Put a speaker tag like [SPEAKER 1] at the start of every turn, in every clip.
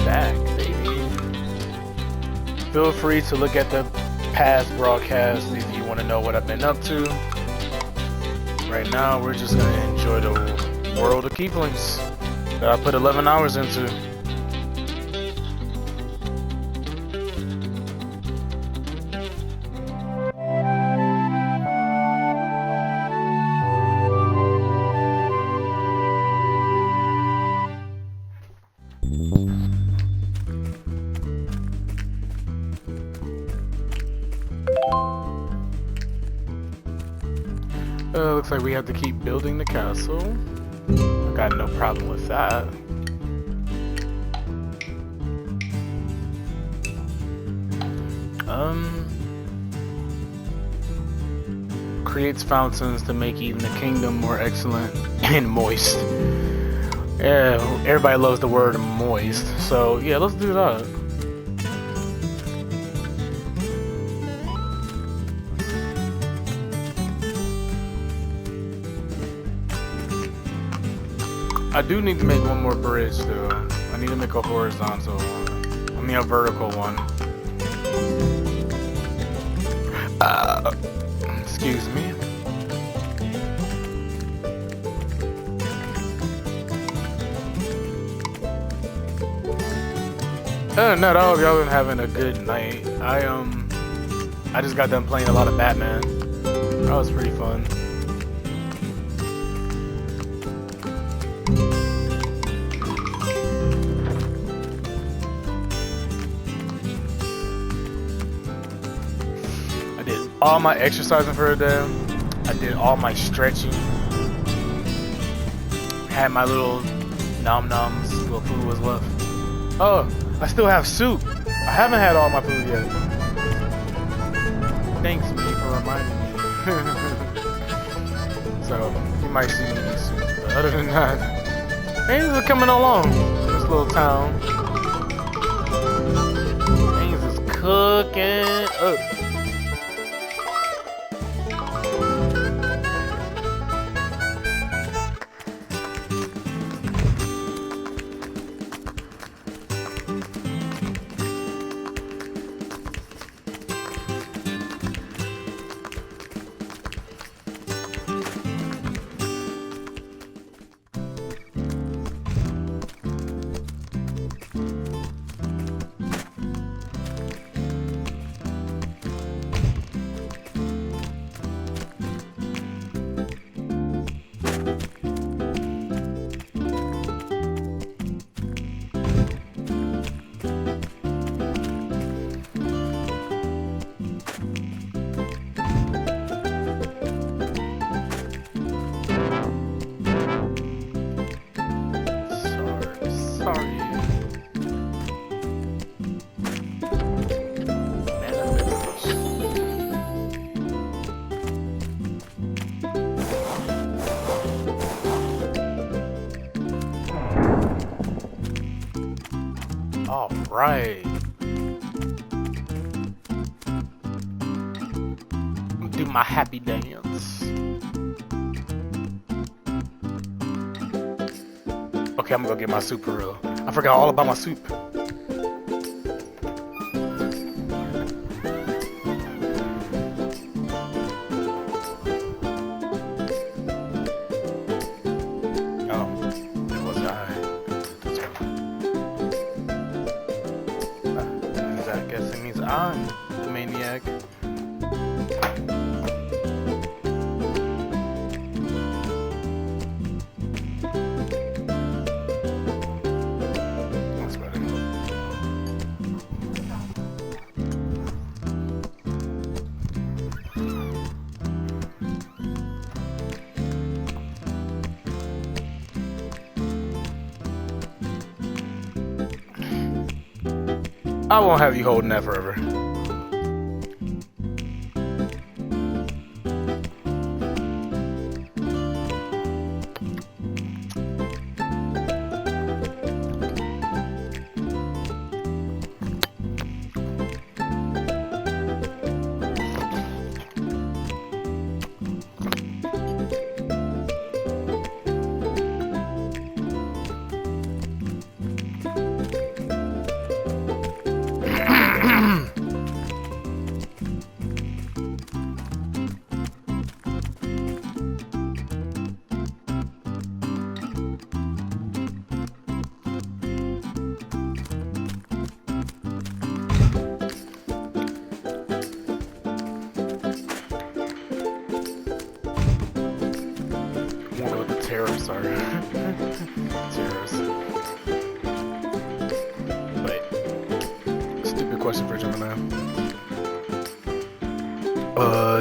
[SPEAKER 1] back, baby. Feel free to look at the past broadcasts if you want to know what I've been up to. Right now, we're just gonna enjoy the world of Keeplings that I put 11 hours into. Looks like we have to keep building the castle. I got no problem with that. Creates fountains to make even the kingdom more excellent and moist. Yeah, everybody loves the word moist, so yeah, let's do that. I do need to make one more bridge though. I need to make a horizontal one. I mean a vertical one. Excuse me. Not all of y'all been having a good night. I just got done playing a lot of Batman. That was pretty fun. I did all my exercising for the day. I did all my stretching. Had my little nom-noms, little food was left. Oh, I still have soup. I haven't had all my food yet. Thanks, me, for reminding me. So, you might see me eat soup. But other than that, things are coming along in this little town. Things is cooking up. Right. Do my happy dance. Okay, I'm gonna go get my soup for real. I forgot all about my soup. I'm the maniac. That's better. I won't have you holding that forever. question for Gemini.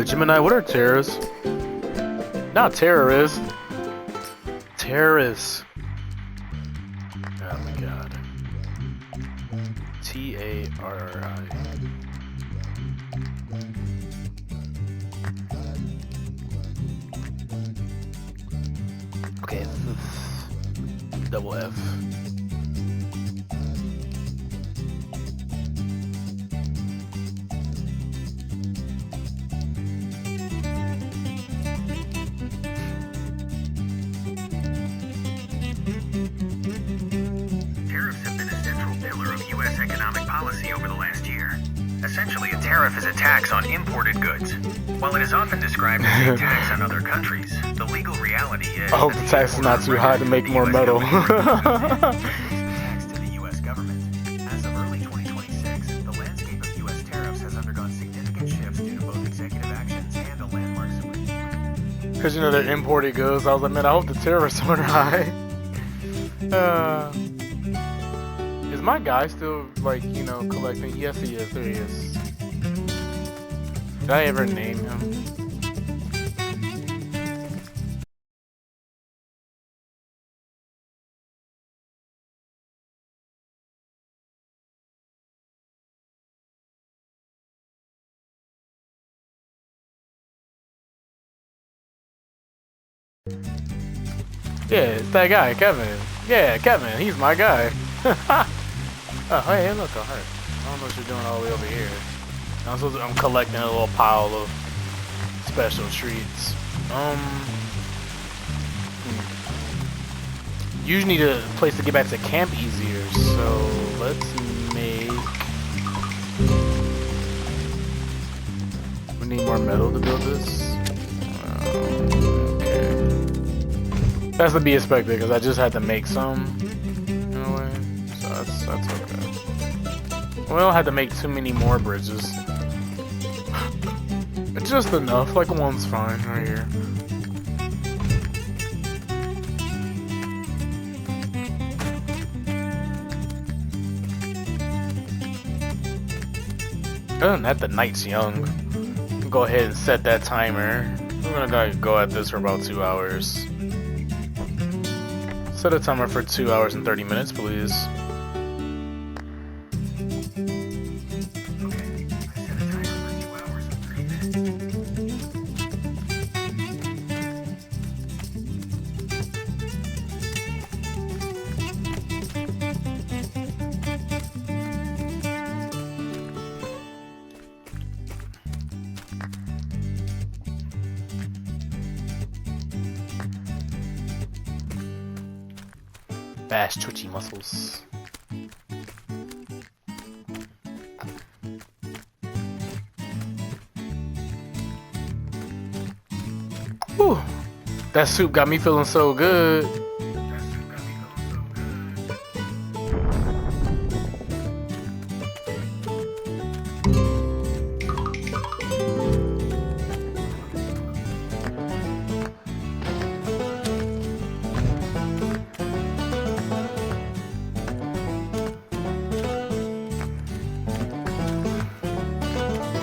[SPEAKER 1] Gemini, what are terrorists? Not terrorists. Terrorists. Oh my god. T-A-R-R-I. Okay. Double F.
[SPEAKER 2] Essentially, a tariff is a tax on imported goods. While it is often described as a tax on other countries, the legal reality is
[SPEAKER 1] I hope the tax is not too high to make more metal.
[SPEAKER 2] Tax to the U.S. government. As of early 2026, the landscape of U.S. tariffs has undergone significant shifts due to both executive actions and a landmark Supreme Court.
[SPEAKER 1] Because, you know, they're imported goods. I was like, man, I hope the tariffs aren't high. Is my guy still, like, you know, collecting? Yes, he is. There he is. Did I ever name him? Yeah, it's that guy, Kevin. Yeah, Kevin. He's my guy. Oh, hey, look, a heart. I don't know what you're doing all the way over here. I'm collecting a little pile of special treats. Usually need a place to get back to camp easier, so let's make... We need more metal to build this. Okay. That's to be expected, because I just had to make some. In a way. So that's okay. We don't have to make too many more bridges. Just enough, like one's fine right here. Other than that, the night's young. Go ahead and set that timer. We're gonna go at this for about 2 hours. Set a timer for 2 hours and 30 minutes, please. Fast, twitchy muscles. Whew. That soup got me feeling so good.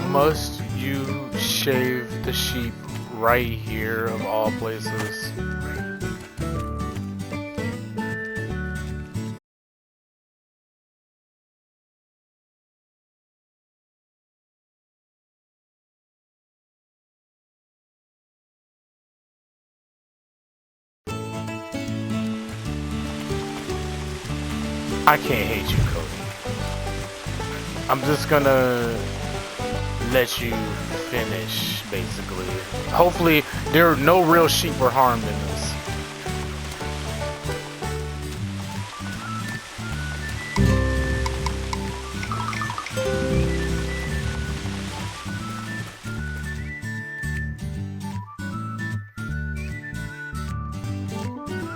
[SPEAKER 1] Must you shave the sheep right here of all places? I can't hate you, Cody. I'm just gonna let you finish, basically. Hopefully, there are no real sheep were harmed in this.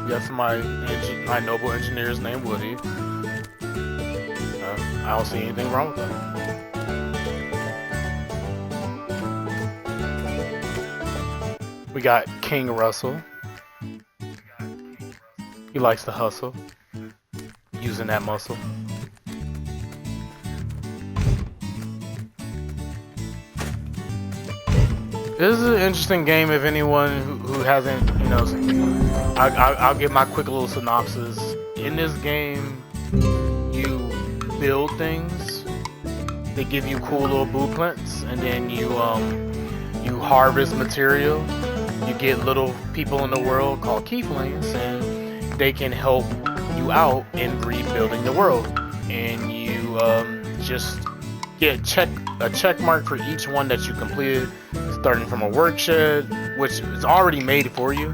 [SPEAKER 1] We got my noble engineers named Woody. I don't see anything wrong with that. We got King Russell. He likes to hustle, using that muscle. This is an interesting game. If anyone who hasn't, you know, I'll give my quick little synopsis. In this game, you build things. They give you cool little blueprints, and then you harvest material. You get little people in the world called Keithlings, and they can help you out in rebuilding the world. And you just get a check mark for each one that you completed, starting from a work shed, which is already made for you,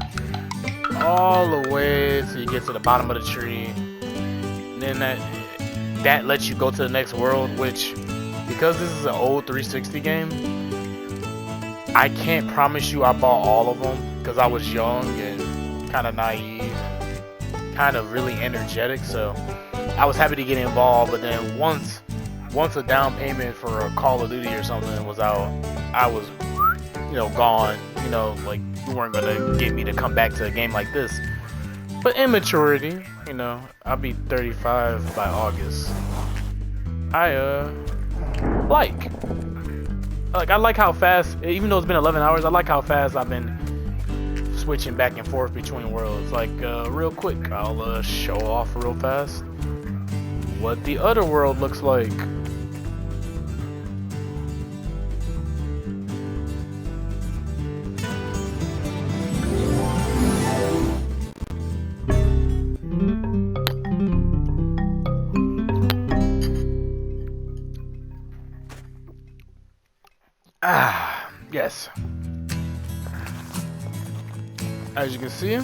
[SPEAKER 1] all the way till you get to the bottom of the tree. And then that lets you go to the next world, which, because this is an old 360 game, I can't promise you I bought all of them because I was young and kind of naive and kind of really energetic, so I was happy to get involved. But then once a down payment for a Call of Duty or something was out, I was, you know, gone. You know, like, you weren't gonna get me to come back to a game like this. But immaturity, you know, I'll be 35 by August. I like how fast, even though it's been 11 hours, I like how fast I've been switching back and forth between worlds. Like, real quick, I'll show off real fast what the other world looks like. Yes. As you can see,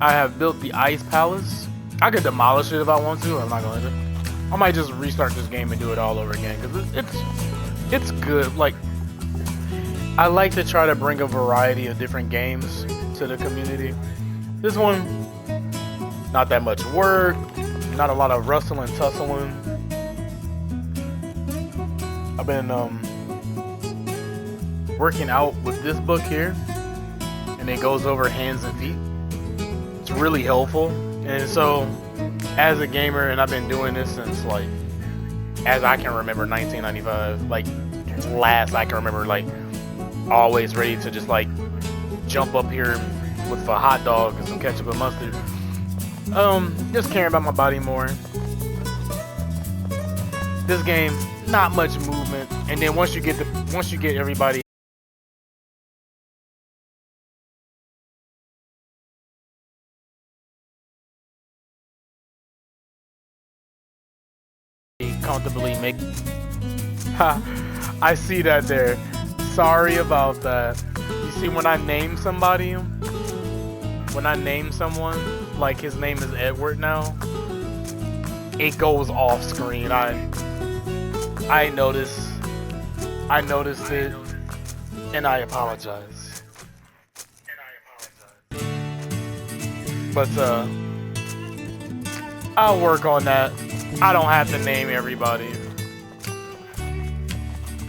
[SPEAKER 1] I have built the Ice Palace. I could demolish it if I want to. I'm not going to. I might just restart this game and do it all over again because it's good. Like, I like to try to bring a variety of different games to the community. This one, not that much work, not a lot of rustling, tussling. I've been working out with this book here, and it goes over hands and feet. It's really helpful. And so, as a gamer, and I've been doing this since, like, as I can remember, 1995, like, last I can remember, like, always ready to just, like, jump up here with a hot dog and some ketchup and mustard. Just caring about my body more. This game, not much movement, and then once you get everybody comfortably make. I see that there. Sorry about that. You see, when I name somebody, when I name someone, like his name is Edward now, it goes off screen. I noticed it, and I apologize. But I'll work on that. I don't have to name everybody.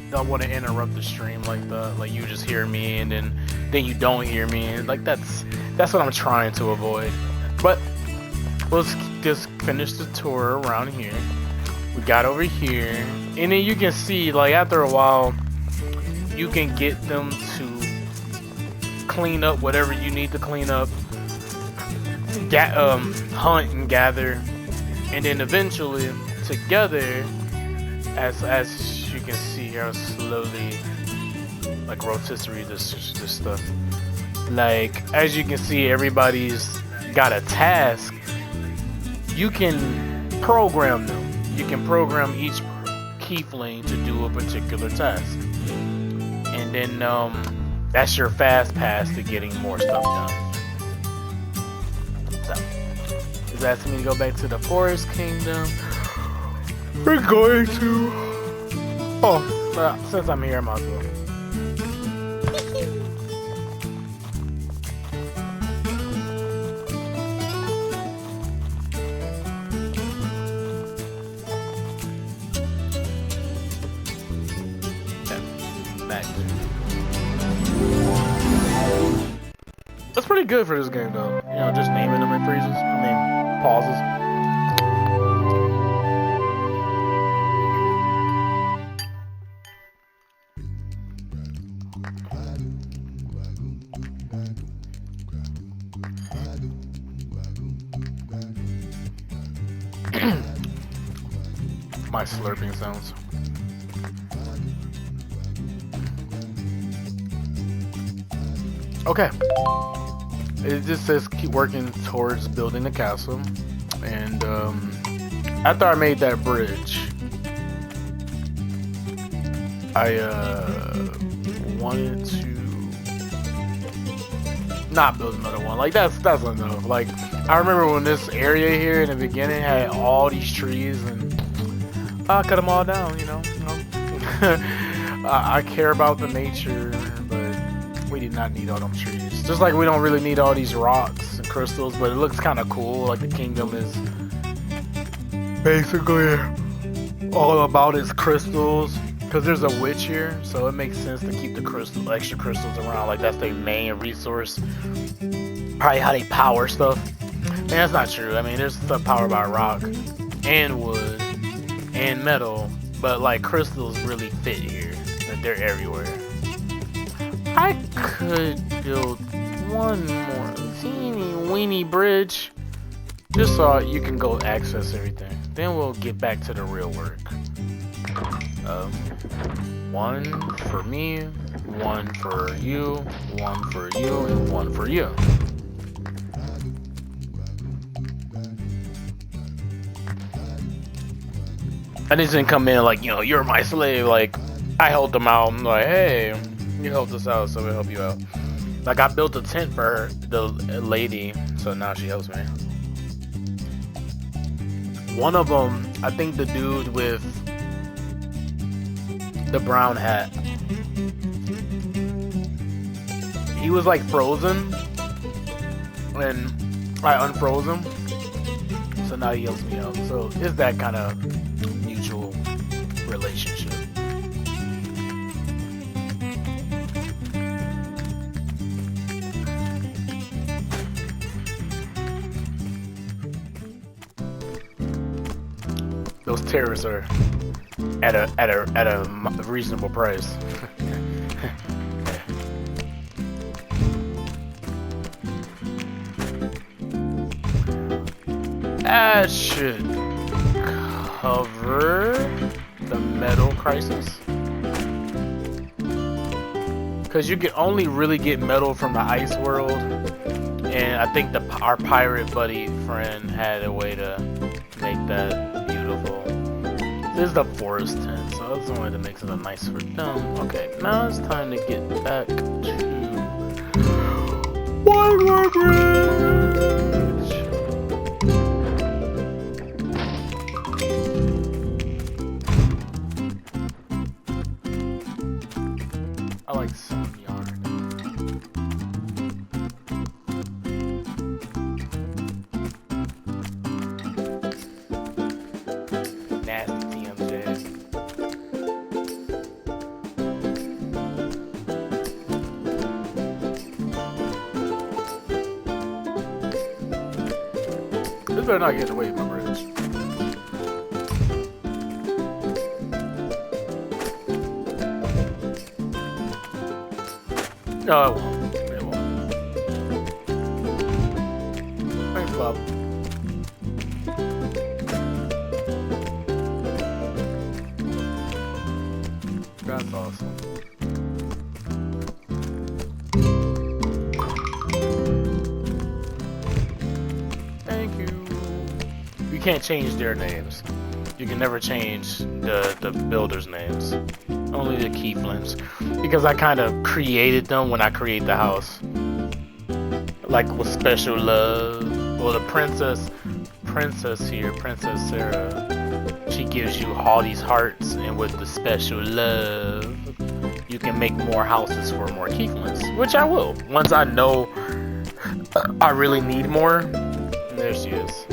[SPEAKER 1] Don't want to interrupt the stream like that. Like, you just hear me and then you don't hear me. And like, that's what I'm trying to avoid. But let's just finish the tour around here. We got over here, and then you can see, like, after a while, you can get them to clean up whatever you need to clean up, hunt and gather, and then eventually together, as you can see here, slowly, like, rotisserie this stuff. Like, as you can see, everybody's got a task. You can program them. You can program each Keithling to do a particular task, and then that's your fast pass to getting more stuff done. So, he's asking me to go back to the Forest Kingdom. We're going to. Oh, since I'm here, I might as well. That's pretty good for this game, though. You know, just naming them in freezes. I mean, pauses. My slurping sounds. Okay. It just says keep working towards building the castle. And after I made that bridge, I wanted to not build another one. Like that's enough. Like I remember when this area here in the beginning had all these trees, and I cut them all down. You know. I care about the nature, but we did not need all them trees. Just like we don't really need all these rocks and crystals, but it looks kind of cool. Like the kingdom is basically all about its crystals. Because there's a witch here, so it makes sense to keep the extra crystals around. Like that's their main resource. Probably how they power stuff. And that's not true. I mean, there's stuff powered by rock and wood and metal, but like crystals really fit here. They're everywhere. I could build one more teeny weeny bridge, just so you can go access everything. Then we'll get back to the real work. One for me, one for you, one for you, and one for you. I didn't come in like, you know, you're my slave. Like, I helped them out. I'm like, hey, you helped us out, so we help you out. Like, I built a tent for her, the lady, so now she helps me. One of them, I think the dude with the brown hat, he was like frozen, and I unfroze him, so now he helps me out. So it's that kind of mutual relationship. Those terrorists are at a reasonable price. That should cover the metal crisis. Because you can only really get metal from the ice world. And I think our pirate buddy friend had a way to make that beautiful. This is the forest tent, so that's the one that makes it a nice for them. Okay, now it's time to get back to one more bridge. I like some yarn. Nasty TMJ. This better not get away from my bridge. No, it won't. It won't. Thanks, Bob. That's awesome. Thank you. You can't change their names. You can never change the builders' names. Only the keyframes. Because I kind of created them when I create the house. Like with special love. Well, the princess here, Princess Sarah, she gives you all these hearts, and with the special love, you can make more houses for more keyframes, which I will. Once I know I really need more, there she is.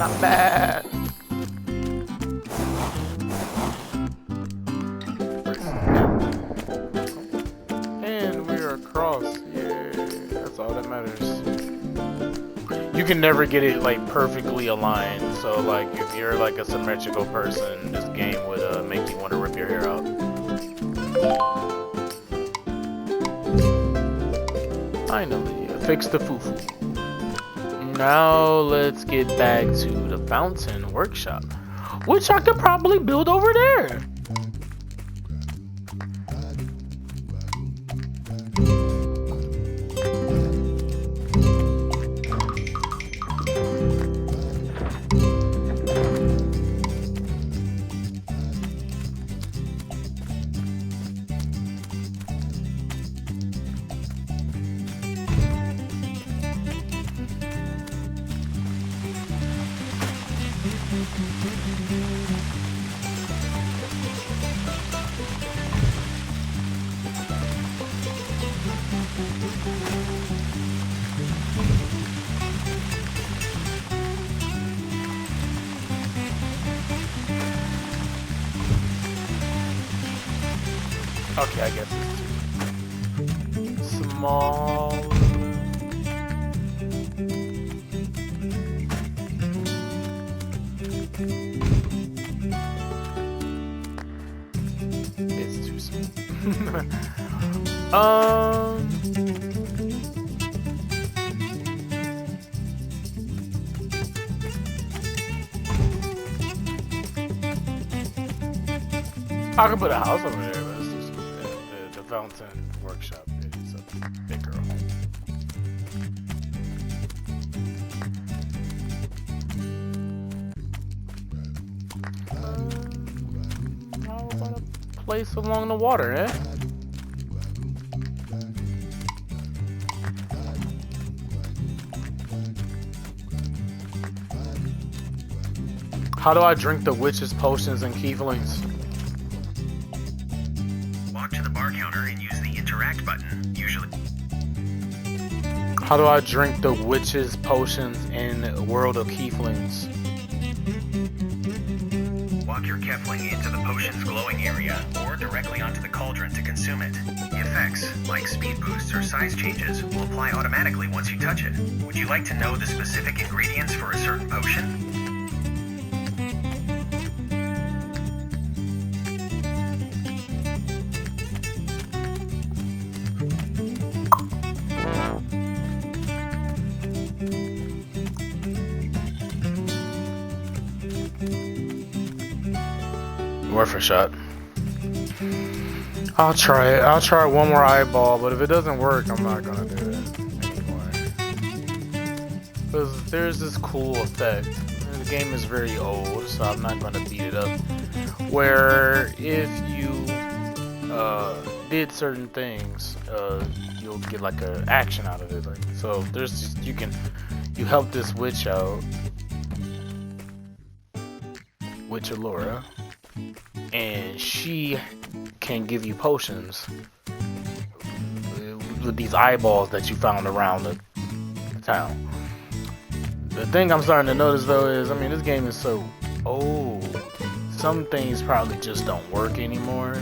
[SPEAKER 1] Not bad. And we're across. Yeah, that's all that matters. you can never get it like perfectly aligned. So like if you're like a symmetrical person, this game would make you want to rip your hair out. Finally, fix the foo-foo. Now let's get back to the fountain workshop, which I could probably build over there. Okay, I guess it's too small. It's too small. I could put a house over there, but it's just, the fountain workshop is a bigger home. How about a place along the water, eh? How do I drink the witch's potions and keyflings?
[SPEAKER 2] Walk to the bar counter and use the interact button, usually.
[SPEAKER 1] How do I drink the witch's potions in World of Keyflings?
[SPEAKER 2] Walk your Kefling into the potion's glowing area, or directly onto the cauldron to consume it. The effects, like speed boosts or size changes, will apply automatically once you touch it. Would you like to know the specific ingredients for a certain potion?
[SPEAKER 1] Worth a shot. I'll try it. I'll try one more eyeball, but if it doesn't work, I'm not gonna do it anymore. Because there's this cool effect. And the game is very old, so I'm not gonna beat it up. Where if you did certain things, you'll get like an action out of it. Like, so there's just, you help this witch out, Witch Allura, and she can give you potions with these eyeballs that you found around the town. The thing I'm starting to notice though is, I mean, this game is so old. Some things probably just don't work anymore.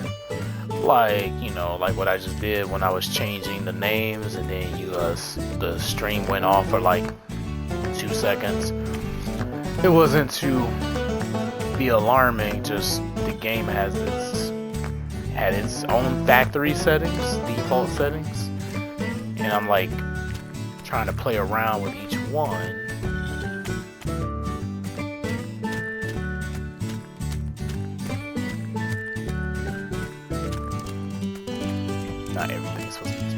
[SPEAKER 1] Like, you know, like what I just did when I was changing the names, and then the stream went off for like 2 seconds. It wasn't too be alarming, just the game had its own factory settings, default settings, and I'm like trying to play around with each one. Not everything's supposed to be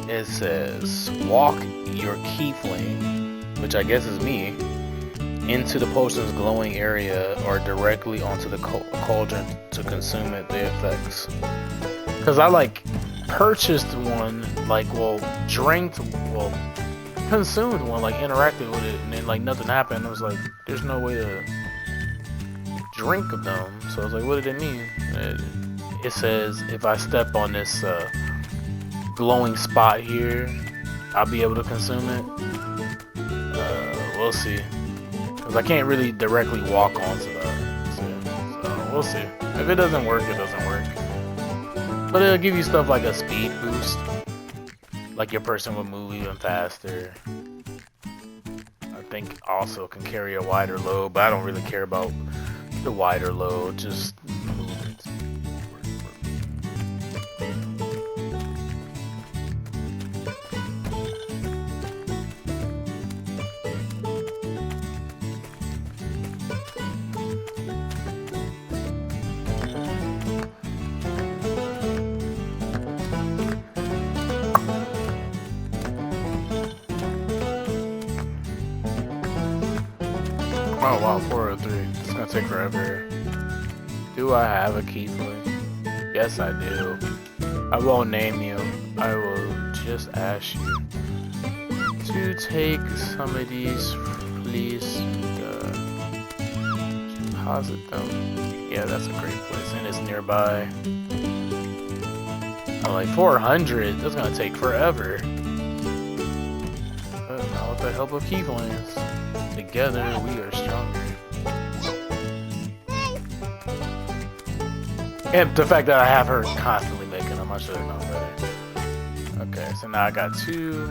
[SPEAKER 1] tempered. It says walk your keyfling, which I guess is me, into the potion's glowing area or directly onto the cauldron to consume it, the effects. Because I like purchased one, like, consumed one, like interacted with it, and then like nothing happened. I was like, there's no way to drink them. So I was like, what did it mean? It says if I step on this glowing spot here, I'll be able to consume it. We'll see. Because I can't really directly walk onto that. So we'll see. If it doesn't work, it doesn't work. But it'll give you stuff like a speed boost. Like your person would move even faster. I think also can carry a wider load, but I don't really care about the wider load, just movement. Oh wow, 403. It's gonna take forever. Do I have a keyframe? Yes, I do. I won't name you. I will just ask you to take some of these, please. Deposit them. Yeah, that's a great place, and it's nearby. I'm like 400. That's gonna take forever. But not with the help of keyframes. Together, we are stronger. And the fact that I have her constantly making them, I should have known better. Okay, so now I got 2.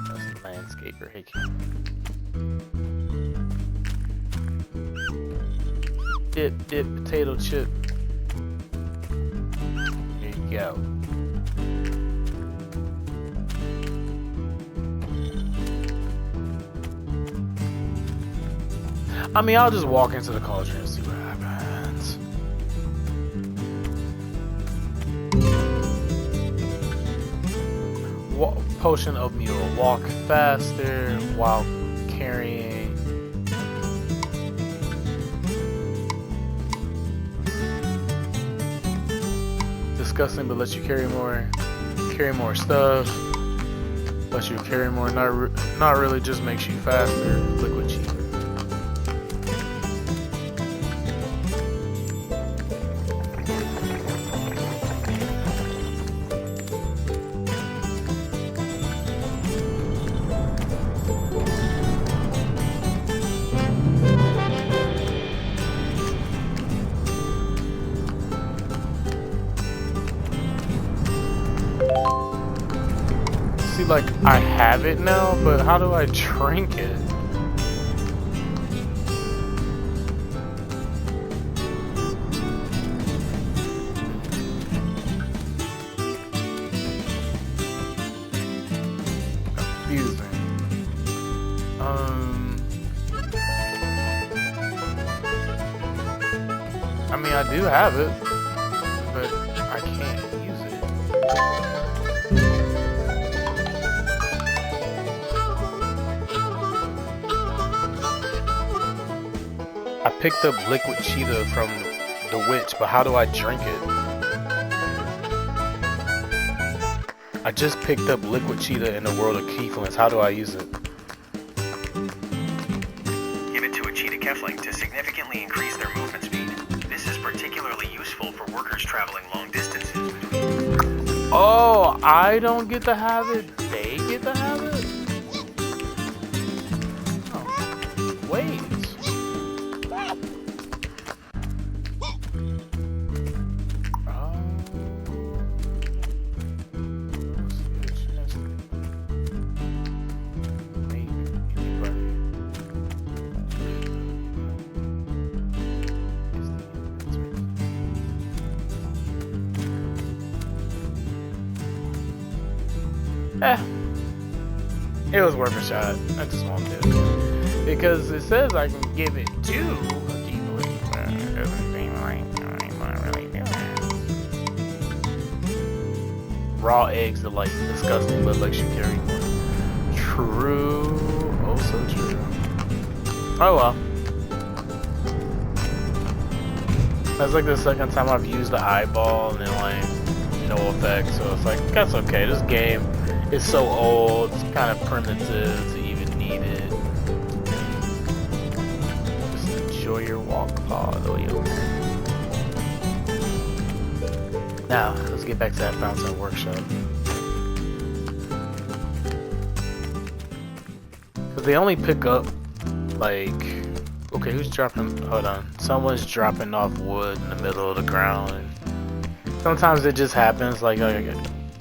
[SPEAKER 1] That's a landscaper. Hey, dip, potato chip. Here you go. I mean, I'll just walk into the cauldron and see what happens. Potion of mule. Walk faster while carrying. Disgusting, but lets you carry more. Carry more stuff. Lets you carry more. Not really, just makes you faster. Liquid cheaper. Like I have it now, but how do I drink it? Confusing. I mean, I do have it, but I can't use it. I picked up liquid cheetah from the witch, but how do I drink it? I just picked up liquid cheetah in the world of Keyflins. How do I use it?
[SPEAKER 2] Give it to a cheetah kefling to significantly increase their movement speed. This is particularly useful for workers traveling long distances between.
[SPEAKER 1] Oh, I don't get to have it. They get to have it? Oh, wait. It was worth a shot. I just won't do it. Because it says I can give it to a Keyblade, but it doesn't seem like I'm really doing it. Raw eggs are like disgusting, but lets you carry more. True. Oh, so true. Oh well. That's like the second time I've used the eyeball and then like no effect, so it's like that's okay. This game is so old, it's kind of primitive to even need it. Just enjoy your walk all the way over. Now, let's get back to that fountain workshop. Cause they only pick up like, okay, who's dropping? Hold on, someone's dropping off wood in the middle of the ground. Sometimes it just happens, like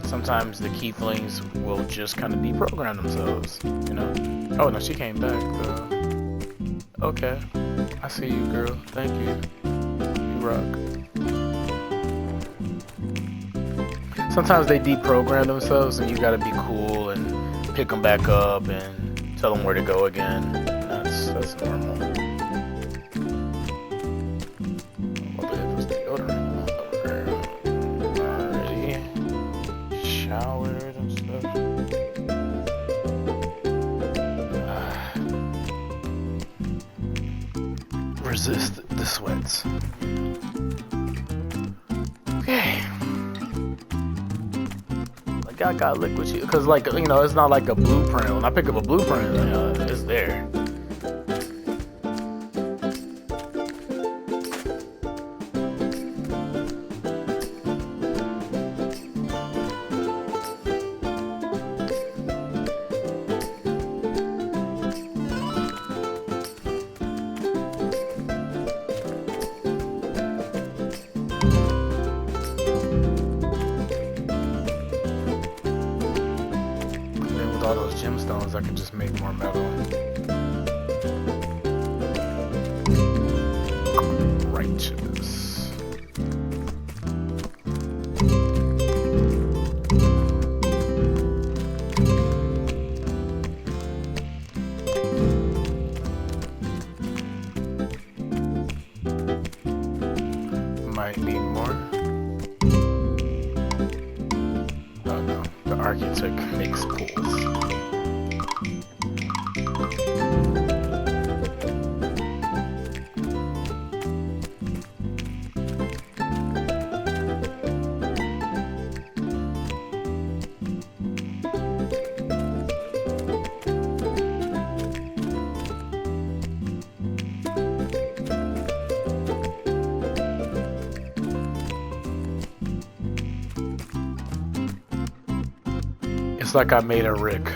[SPEAKER 1] sometimes the keyframes will just kind of deprogram themselves, you know? Oh no, she came back. Okay, I see you, girl. Thank you. You rock. Sometimes they deprogram themselves, and you gotta be cool and pick them back up and tell them where to go again. That's normal. Showered and stuff. Resist the sweats. Okay. Like I got liquid shit, cause like you know, it's not like a blueprint. When I pick up a blueprint, you know, it's there. All those gemstones, I can just make more metal. Righteous. Might need more. Oh no, the architect makes pools. It's like I made a Rick.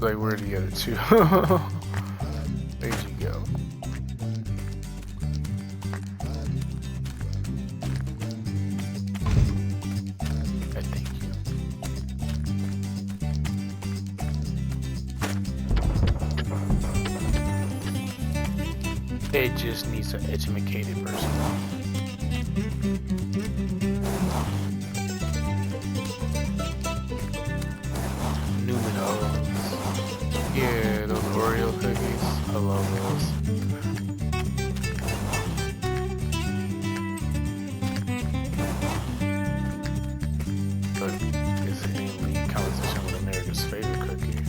[SPEAKER 1] Like, where are the other two? There you go. Thank you. It just needs an educated person. Yeah, those Oreo cookies. I love those. But is it in league competition with America's favorite cookie?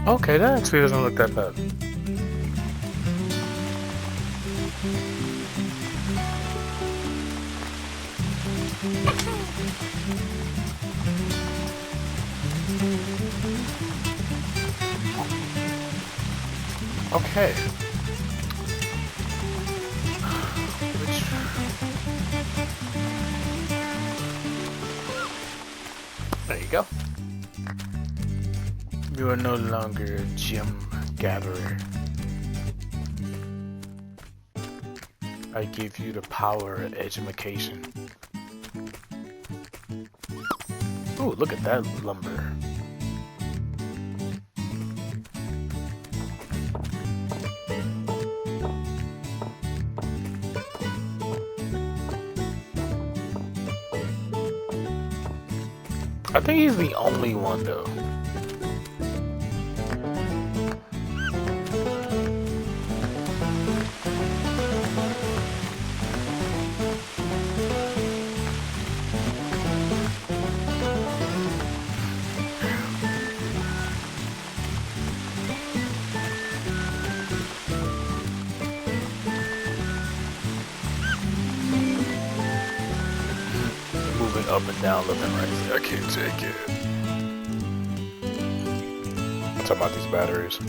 [SPEAKER 1] Okay, that actually doesn't look that bad. Okay. There you go. You are no longer a gem gatherer. I give you the power of education. Ooh, look at that lumber. I think he's the only one though. Moving up and down, left and right. I can't take it. I'm talking about these batteries.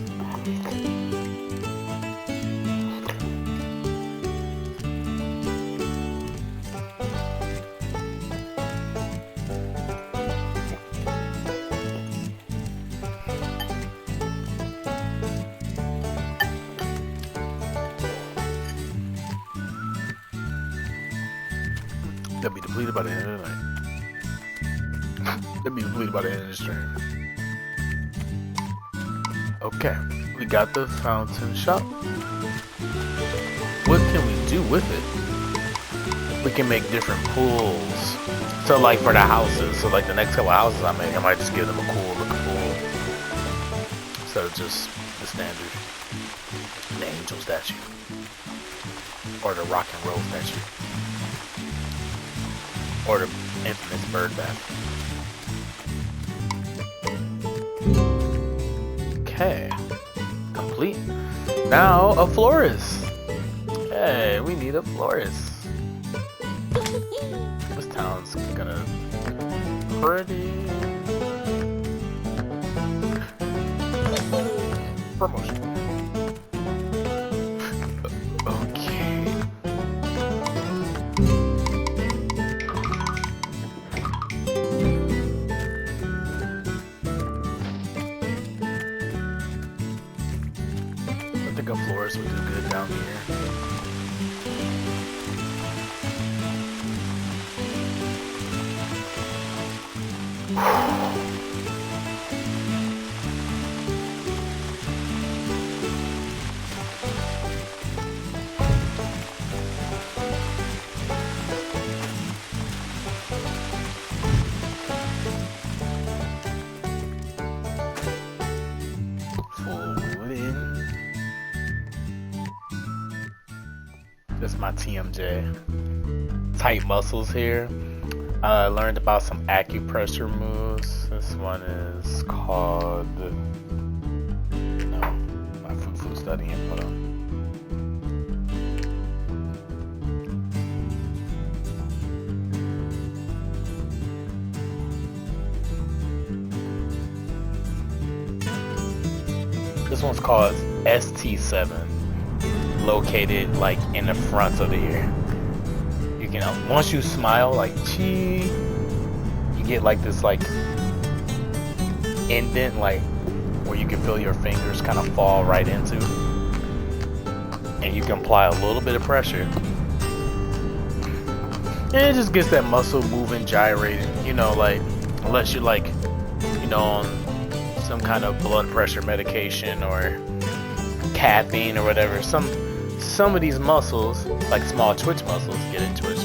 [SPEAKER 1] They'll be depleted by the end of the night. They'll be depleted by the end of the stream. Okay, we got the fountain shop. What can we do with it? We can make different pools. So like for the houses, so like the next couple houses I make, I might just give them a cool looking pool. Instead of just the standard the angel statue. Or the rock and roll statue. Or the infamous bird bath. Okay. Complete. Now a florist. Hey, we need a florist. This town's gonna pretty promotion. I think a florist would do good down here. This is my TMJ. Tight muscles here. I learned about some acupressure moves. This one is called... No, my food studying. Hold on. This one's called ST7. Located like in the front of the ear. You can once you smile like chee, you get like this like indent like where you can feel your fingers kind of fall right into, and you can apply a little bit of pressure, and it just gets that muscle moving, gyrating. You know, like unless you're like, you know, on some kind of blood pressure medication or caffeine or whatever, some of these muscles, like small twitch muscles, get into it,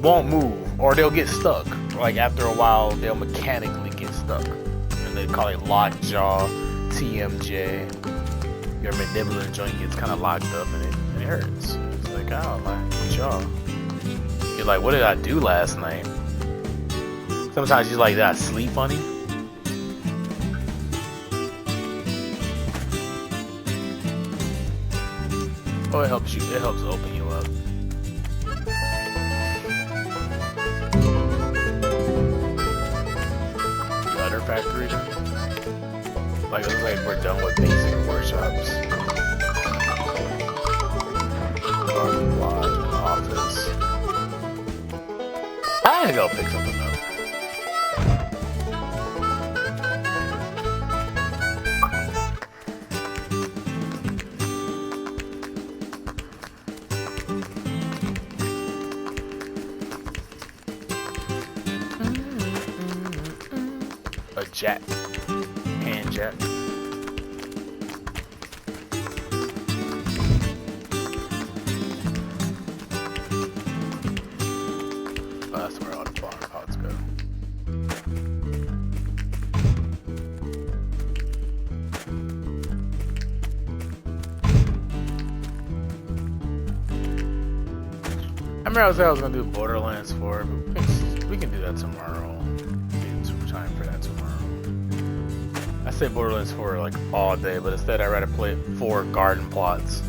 [SPEAKER 1] won't move, or they'll get stuck. Like after a while, they'll mechanically get stuck, and they call it lockjaw, TMJ. Your mandibular joint gets kind of locked up, and it hurts. It's like, oh my jaw. You're like, what did I do last night? Sometimes you're like, did I sleep funny? Oh, it helps you. It helps open you up. Letter factory. Like, it looks like we're done with basic workshops. Garden plot, office. I gotta go pick something up. A jack. Hand jack. Oh, that's where all the farm pots go. I remember I said I was gonna do Borderlands 4, but we can do that tomorrow. Get some time for that tomorrow. I say Borderlands 4 like all day, but instead I'd rather play 4 garden plots.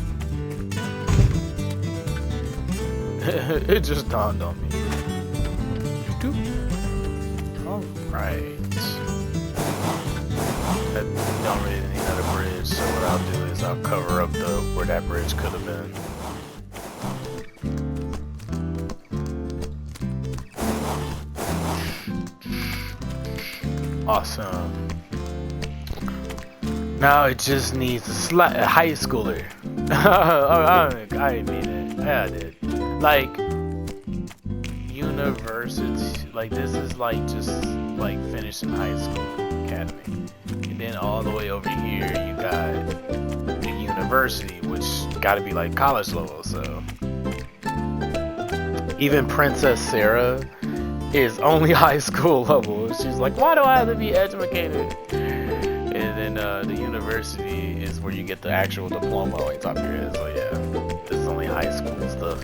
[SPEAKER 1] It just dawned on me. Alright. I don't really need another bridge, so what I'll do is I'll cover up where that bridge could have been. Awesome. Now it just needs a high schooler. I didn't mean it. Yeah, I did. Like, university. Like, this is like just like finishing high school academy. And then all the way over here, you got the university, which gotta be like college level, so. Even Princess Sarah is only high school level. She's like, why do I have to be educated? And then the university is where you get the actual diploma on top of your head. So yeah, this is only high school stuff.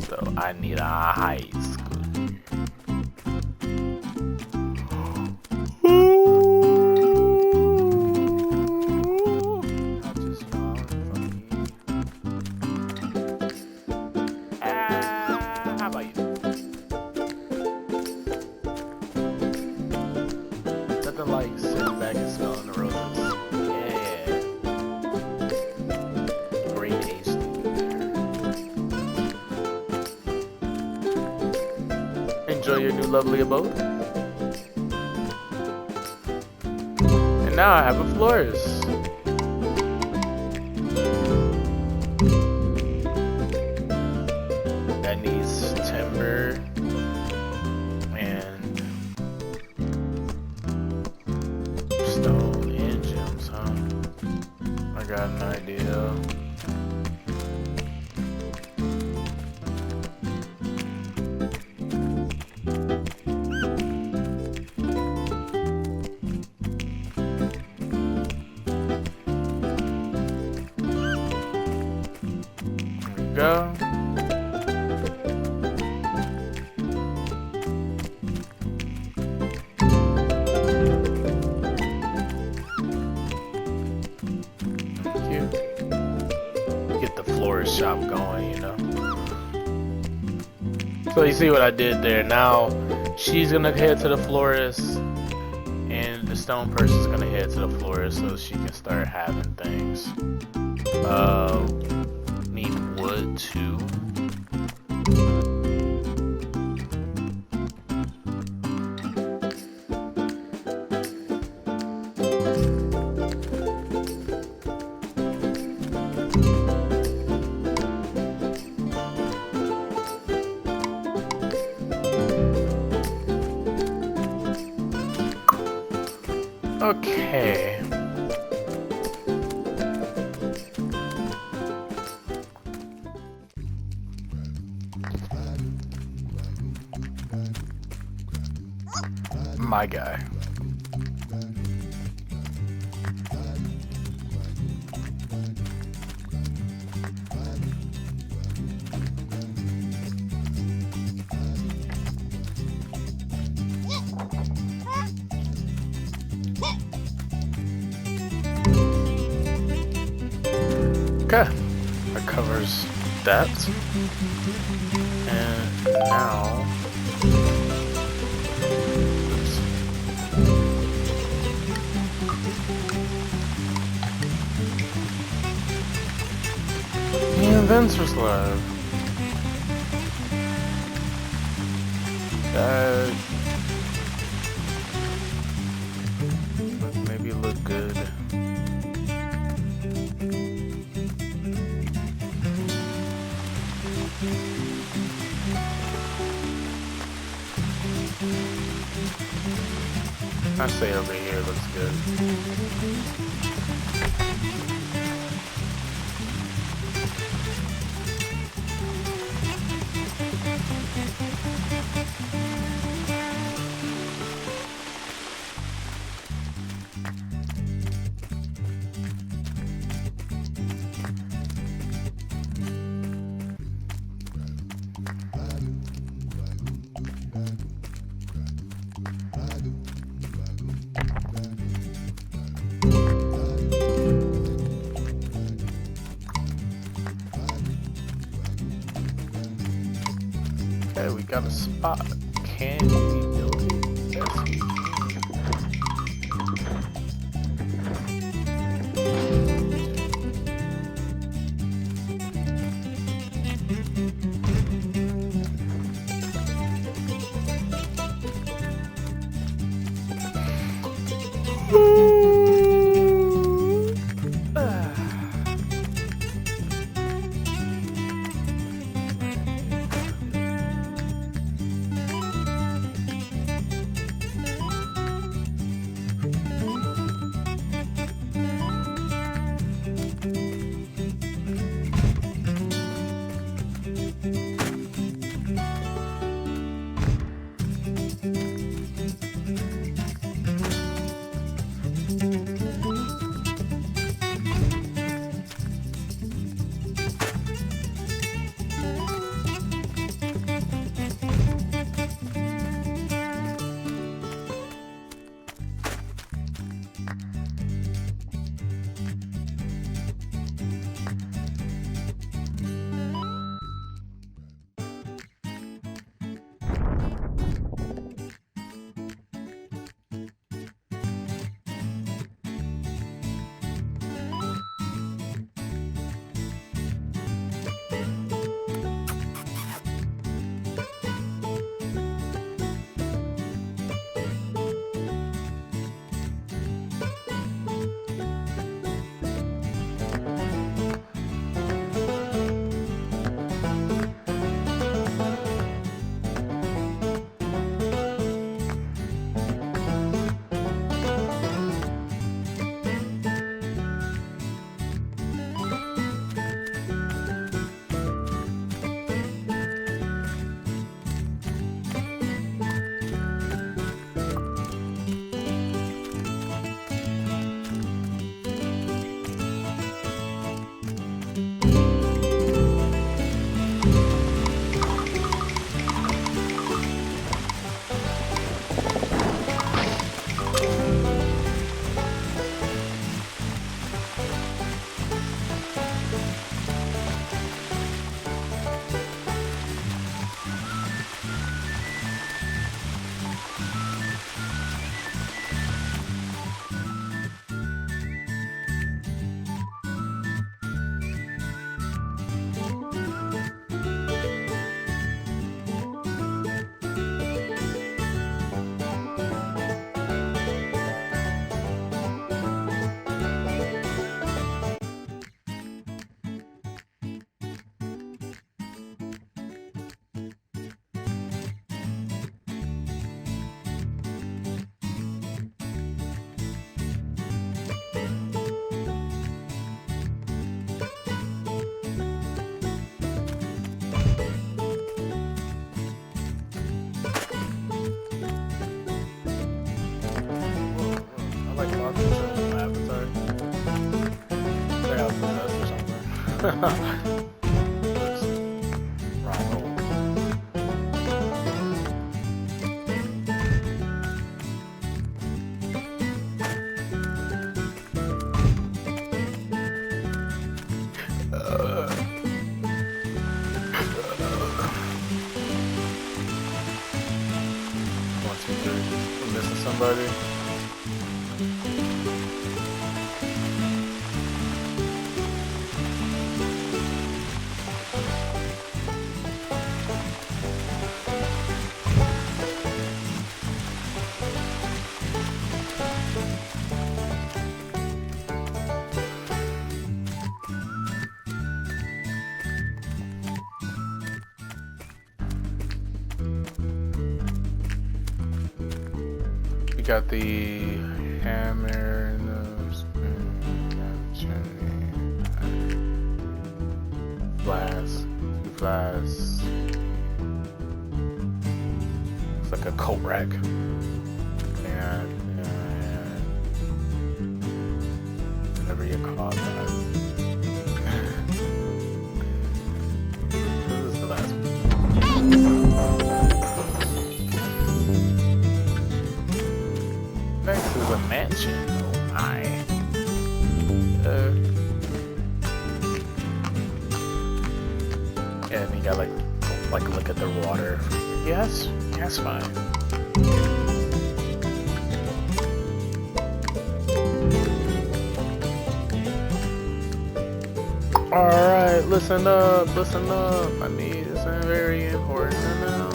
[SPEAKER 1] So I need a high school. How about you? Nothing like sitting back and smelling the roses. Yeah. Great taste. Enjoy your new lovely abode. And now I have a florist. That needs timber and stone and gems, huh? I got an idea. There we go. Get the florist shop going, you know. So you see what I did there. Now she's gonna head to the florist, and the stone person's gonna head to the florist so she can start having things. Need wood too. Okay. My guy. Okay. covers that. And now, oops. The Inventor's Lab. That maybe look good. I'd say over here looks good. Okay, we got a spot. Can we build it? Yes, we can. got the hammer and the flask. It's like a coat rack. And whatever you call that. This is the last one. Next is a mansion. Oh my. Yeah, and you got like look at the water. Yes, fine. Alright, listen up. I need some very important announcement.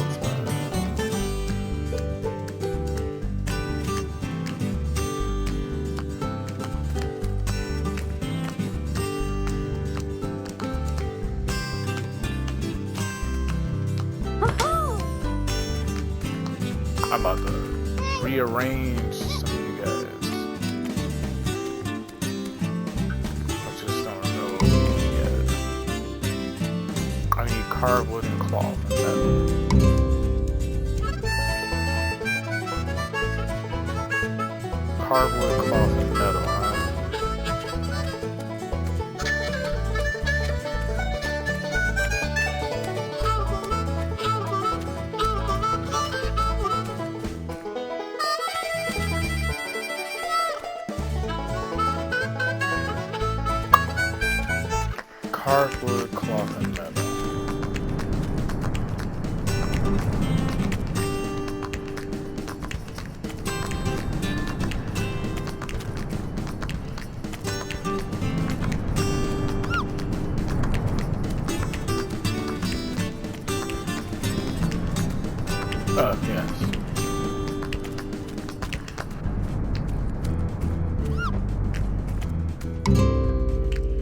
[SPEAKER 1] I'm about to rearrange some of you guys. I just don't know yet. I need cardwood and cloth and metal. Cardwood, cloth, and metal, huh? Cardwood, cloth, and metal. Oh, yes.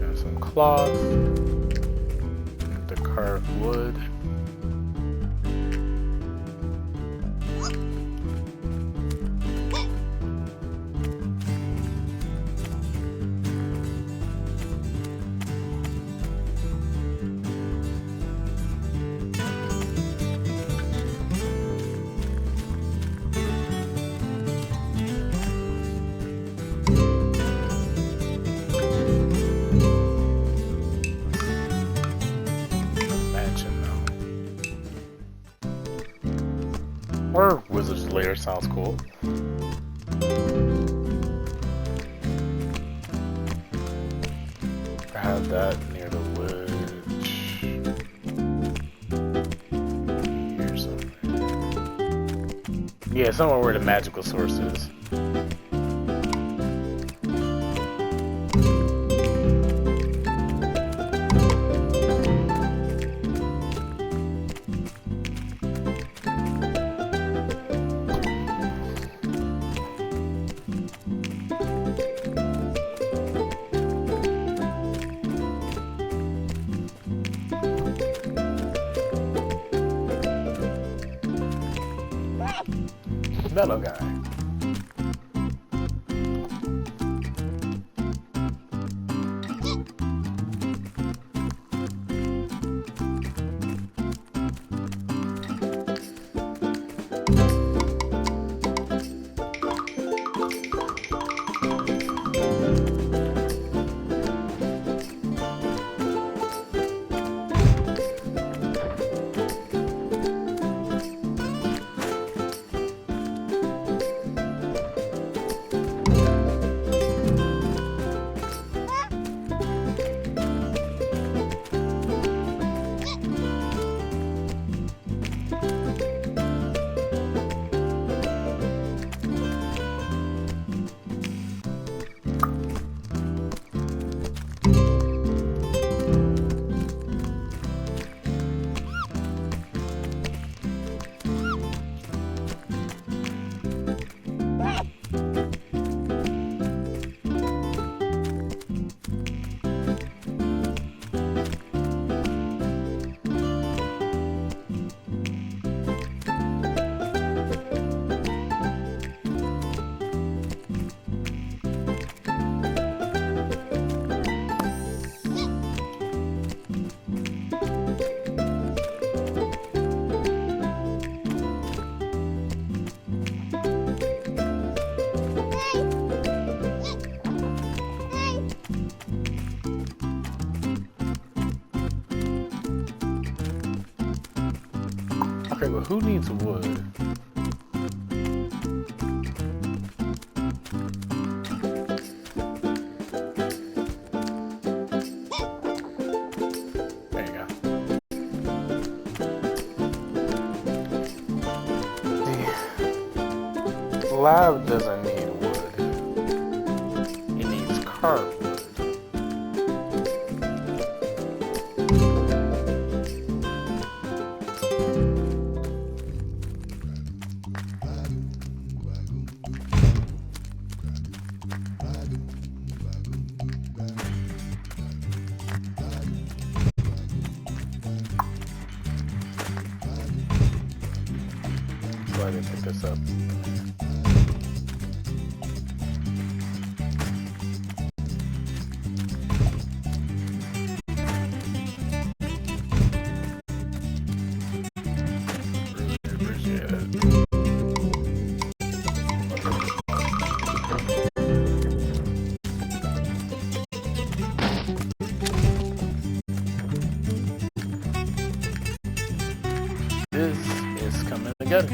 [SPEAKER 1] And some cloth. The carved wood. Or Wizard's Lair sounds cool. I have that near the witch. Here somewhere. Yeah, somewhere where the magical source is. Metal guy. who needs wood? There you go. The lab doesn't need wood. It needs carved wood. So I can pick this up. Really appreciate it. This is coming together.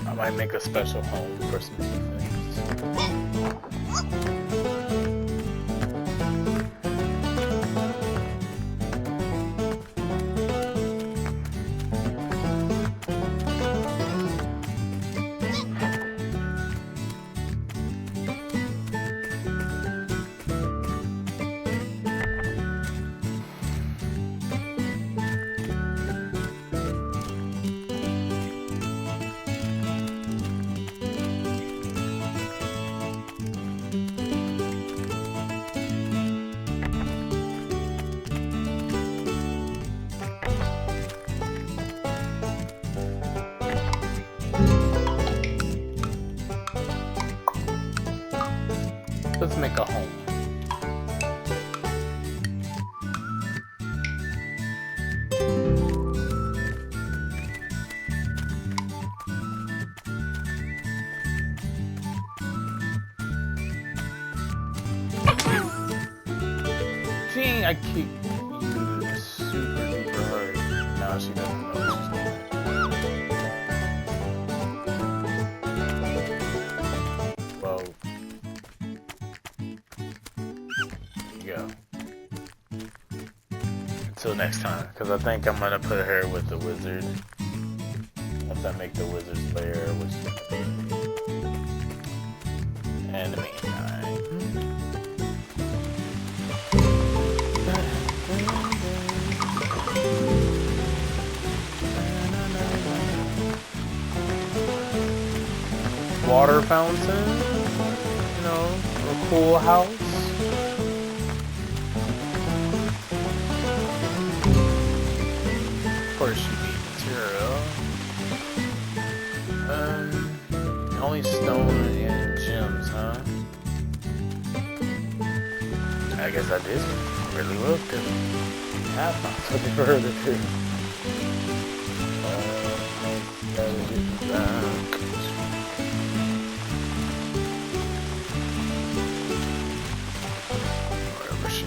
[SPEAKER 1] I might make a special home for some things. Let's make a home. Maybe I kick you super duper hard. Now she doesn't know what she's doing. Well, there you go. Until next time, because I think I'm gonna put her with the wizard. Once I make the wizard's player, which in the meantime. Water fountain, you know, a cool house. Of course you need material. Only stone and gems, huh? I guess I did really well because I have not something for her to do. Gotta get back. Wherever she.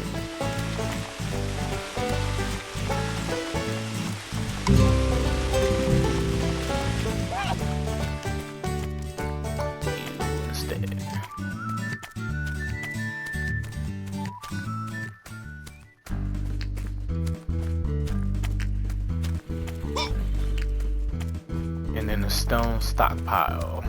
[SPEAKER 1] And then the stone stockpile.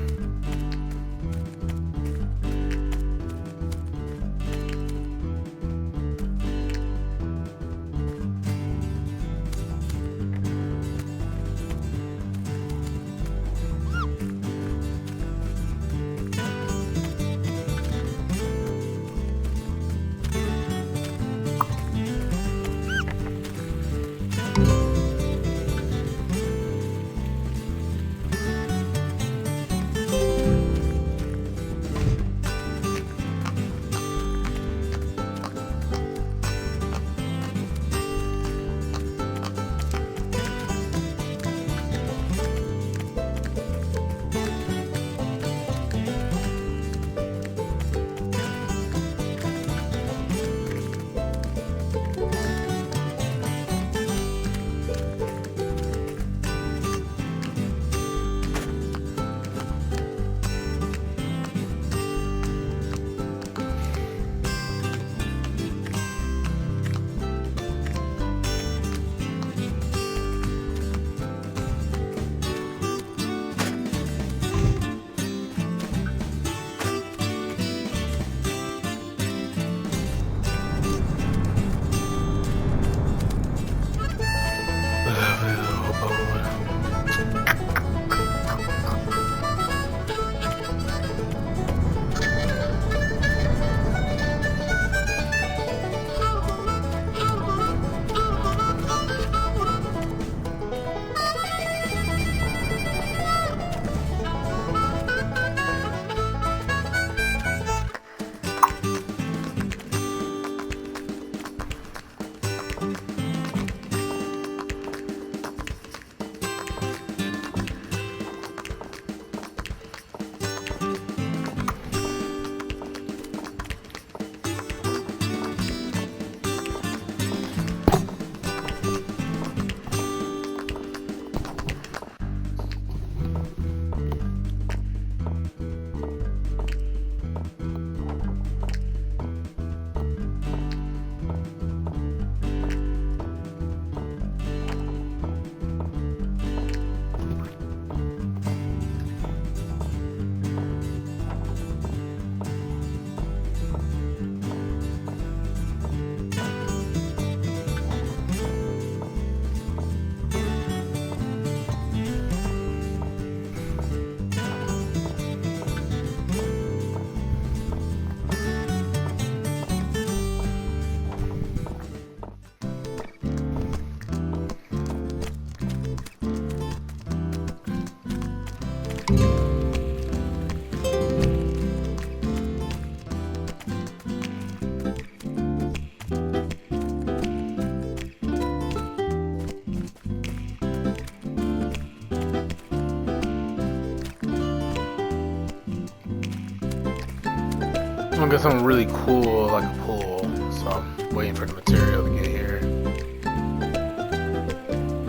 [SPEAKER 1] I'm gonna get something really cool, like a pool. So waiting for the material to get here.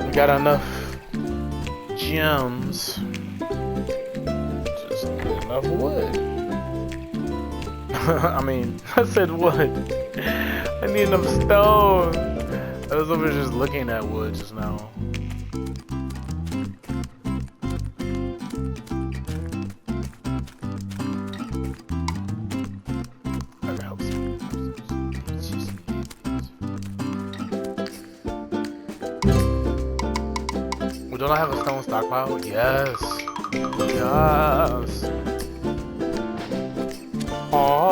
[SPEAKER 1] We got enough gems. Just need enough wood. I mean, I said wood. I need enough stone. I was over just looking at wood just now. That helps. Well, don't I have a stone stockpile? Yes. Yes. Oh.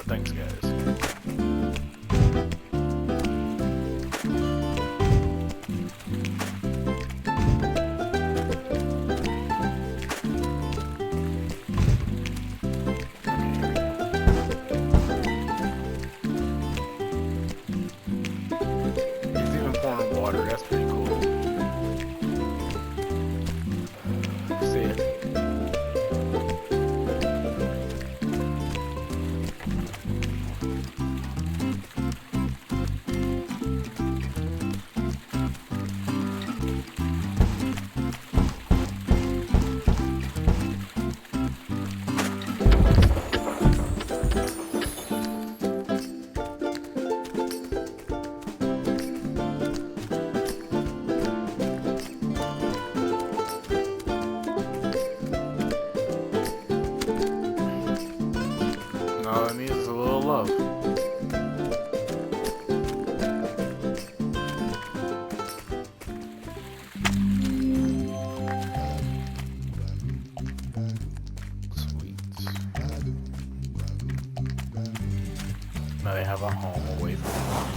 [SPEAKER 1] Thanks, guys. He's even pouring water. That's pretty cool. See it. All it needs is a little love. Sweet. Now they have a home away from home.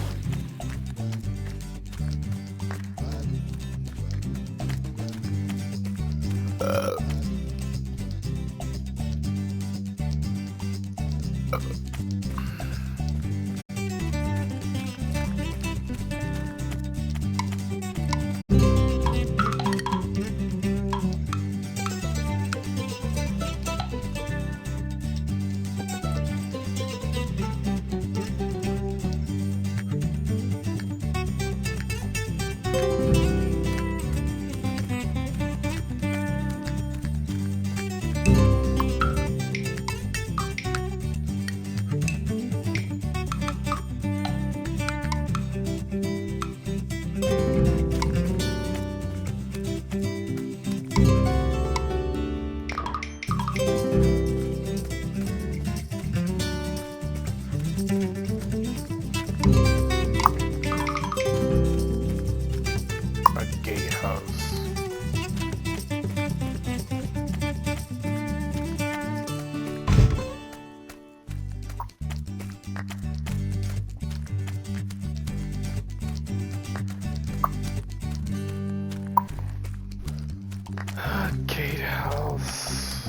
[SPEAKER 1] Gatehouse.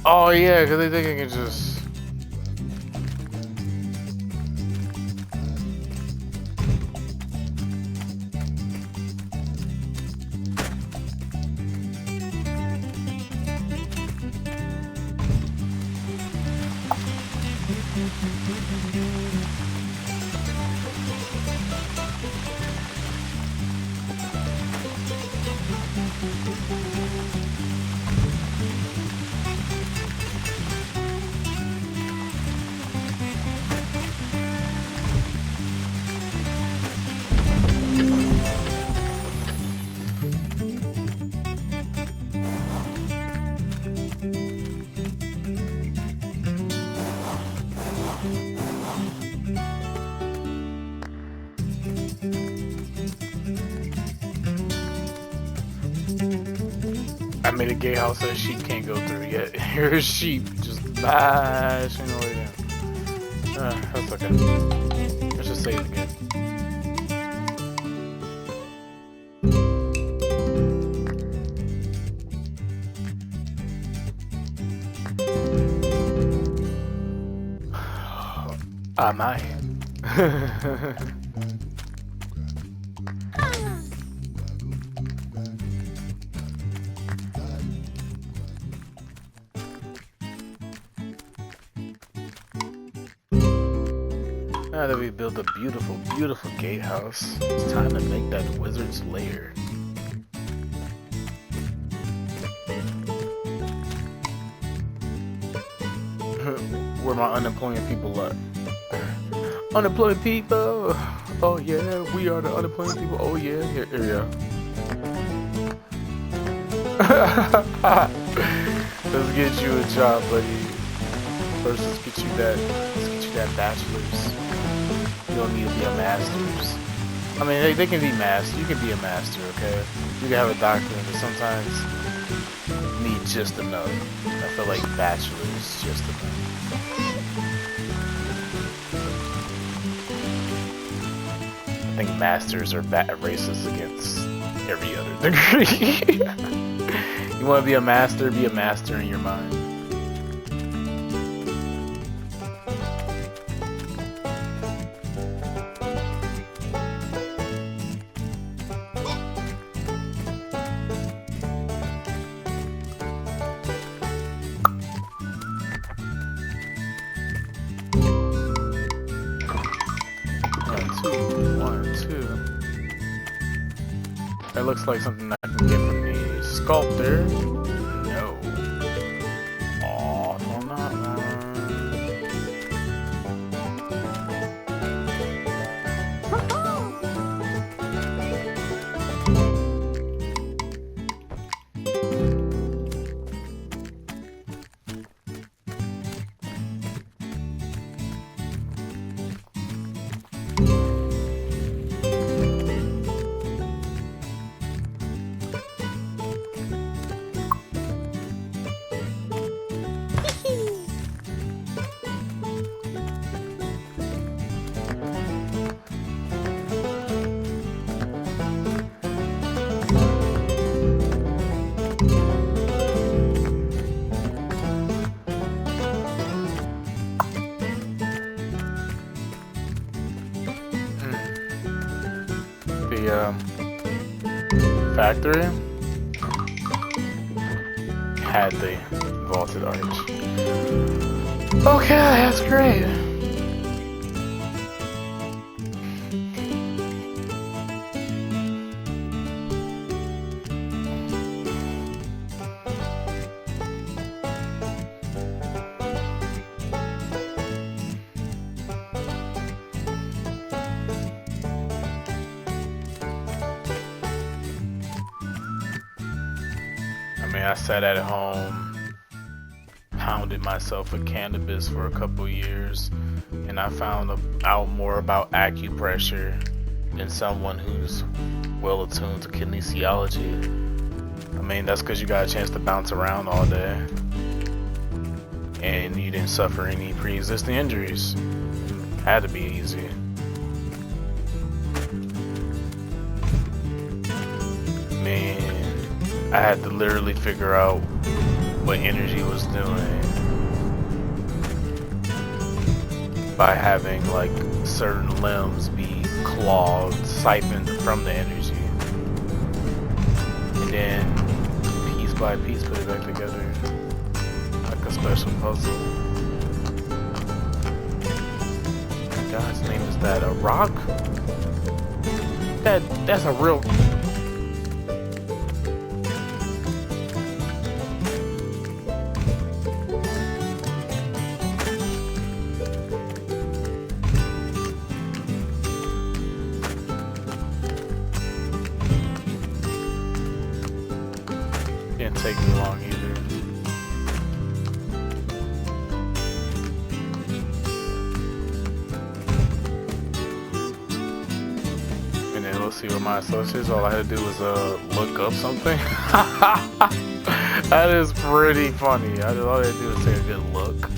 [SPEAKER 1] Oh yeah, because they think I can just... I made a gatehouse that sheep can't go through yet. Here's sheep just bashing away down. That's okay. Let's just save again. I might. Now that we built a beautiful, beautiful gatehouse, it's time to make that wizard's lair. Where my unemployed people at? Unemployed people! Oh yeah, we are the unemployed people. Oh yeah, here yeah. Let's get you a job, buddy. First, let's get you that bachelor's. You don't need to be a master's. I mean, they can be master. You can be a master, okay? You can have a doctorate, but sometimes you need just enough. I feel like bachelor is just enough. I think masters are racist against every other degree. You want to be a master in your mind. That looks like something I can get from the sculptor. No. Aw, no, not one. Factory had the vaulted arch. Okay, that's great. I sat at home, pounded myself with cannabis for a couple years, and I found out more about acupressure than someone who's well attuned to kinesiology. I mean, that's because you got a chance to bounce around all day, and you didn't suffer any pre-existing injuries. It had to be easy. Man, I had to literally figure out what energy was doing by having like certain limbs be clogged, siphoned from the energy, and then piece by piece put it back together like a special puzzle. What God's name is that? A rock? That's a real. Didn't take me long either. And then let's see with my associates, all I had to do was look up something. That is pretty funny. All I had to do was take a good look.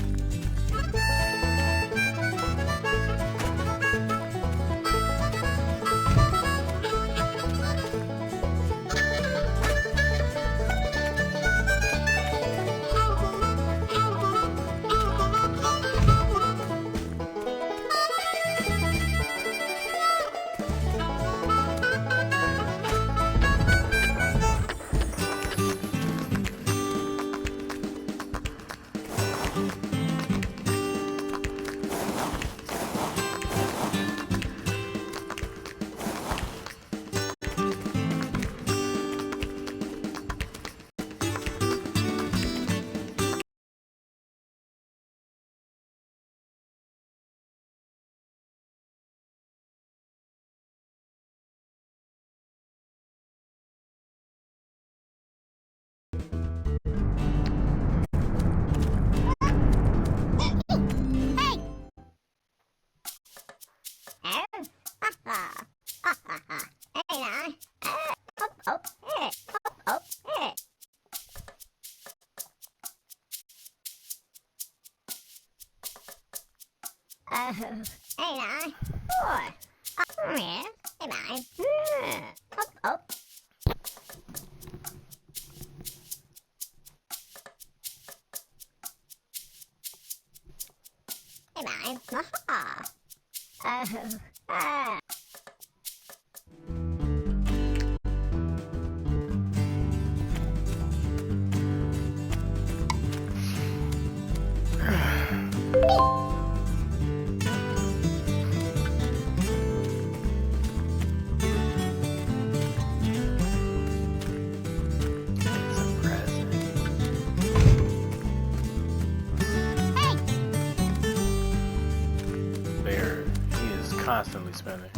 [SPEAKER 1] Constantly spinning.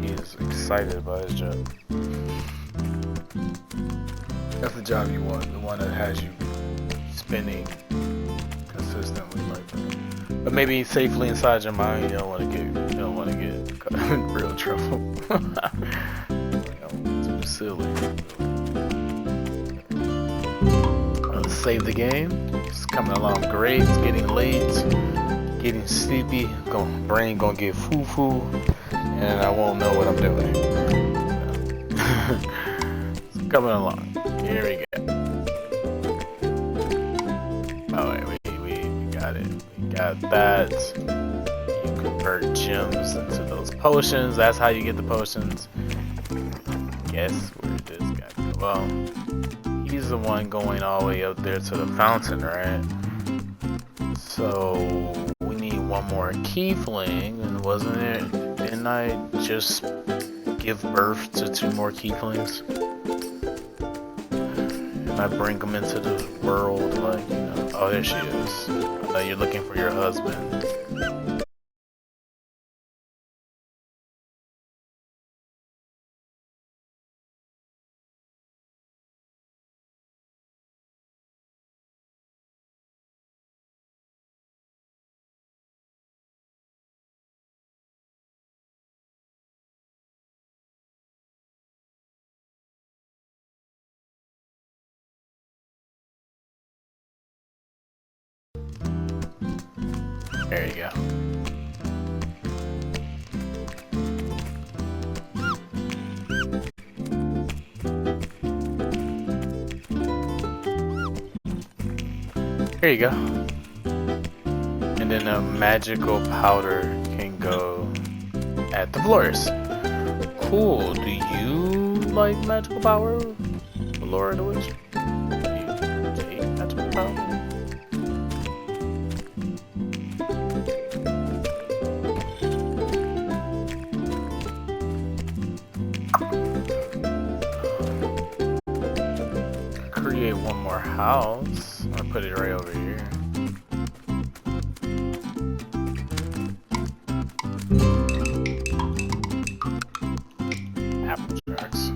[SPEAKER 1] He is excited about his job. That's the job you want, the one that has you spinning consistently like that. But maybe safely inside your mind, you don't want to get caught in real trouble. Too silly. Save the game. It's coming along great. It's getting late. Getting sleepy, brain gonna get foo-foo, and I won't know what I'm doing. It's coming along. Here we go. Alright, we got it. We got that. You convert gems into those potions. That's how you get the potions. Guess where this guy go? Well, he's the one going all the way up there to the fountain, right? So one more Keyfling, and wasn't it? Didn't I just give birth to 2 more Keyflings? And I bring them into the world, like, you know. Oh, there she is. I know you're looking for your husband. There you go. Here you go. And then a magical powder can go at the floors. Cool. Do you like magical power, Laura the Witch? Do you take magical power? Create one more house. I'll put it right over here. Apple tracks.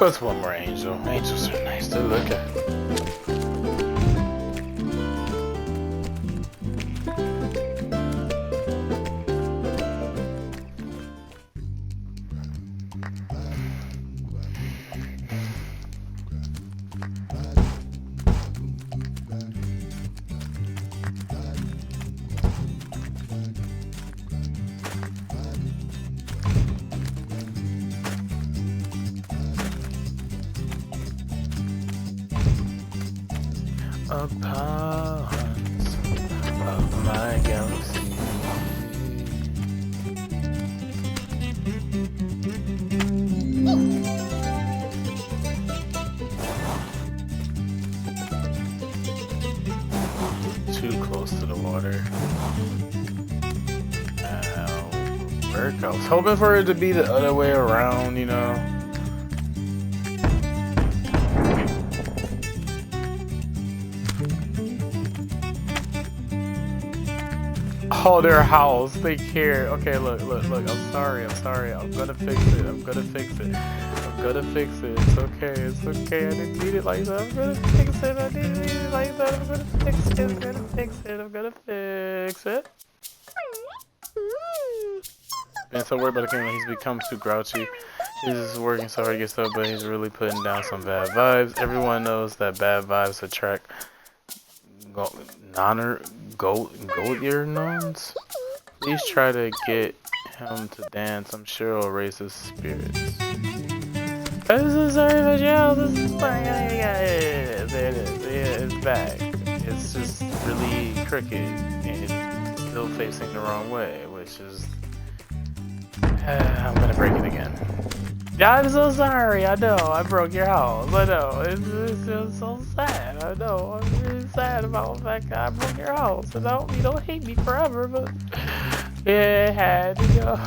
[SPEAKER 1] What's one more angel? Angels are nice to look at. Upons of my galaxy. Too close to the water. Work. I was hoping for it to be the other way around, you know. Oh, their house. They care. Okay, look. I'm sorry. I'm gonna fix it. I'm gonna fix it. It's okay. I didn't need it like that. I'm gonna fix it. I didn't need it like that. I'm gonna fix it. Been so worried about the camera, he's become too grouchy. He's just working so hard to get stuff, but he's really putting down some bad vibes. Everyone knows that bad vibes attract goat ear gnomes. Please try to get him to dance. I'm sure it'll raise his spirits. I'm so sorry about your house. This is fine. There it is. Yeah, it's back. It's just really crooked and still facing the wrong way, which is. I'm gonna break it again. Yeah, I'm so sorry. I know I broke your house. I know it's just so sad. I know I'm really sad about the fact that I broke your house. And you don't hate me forever, but it had to go.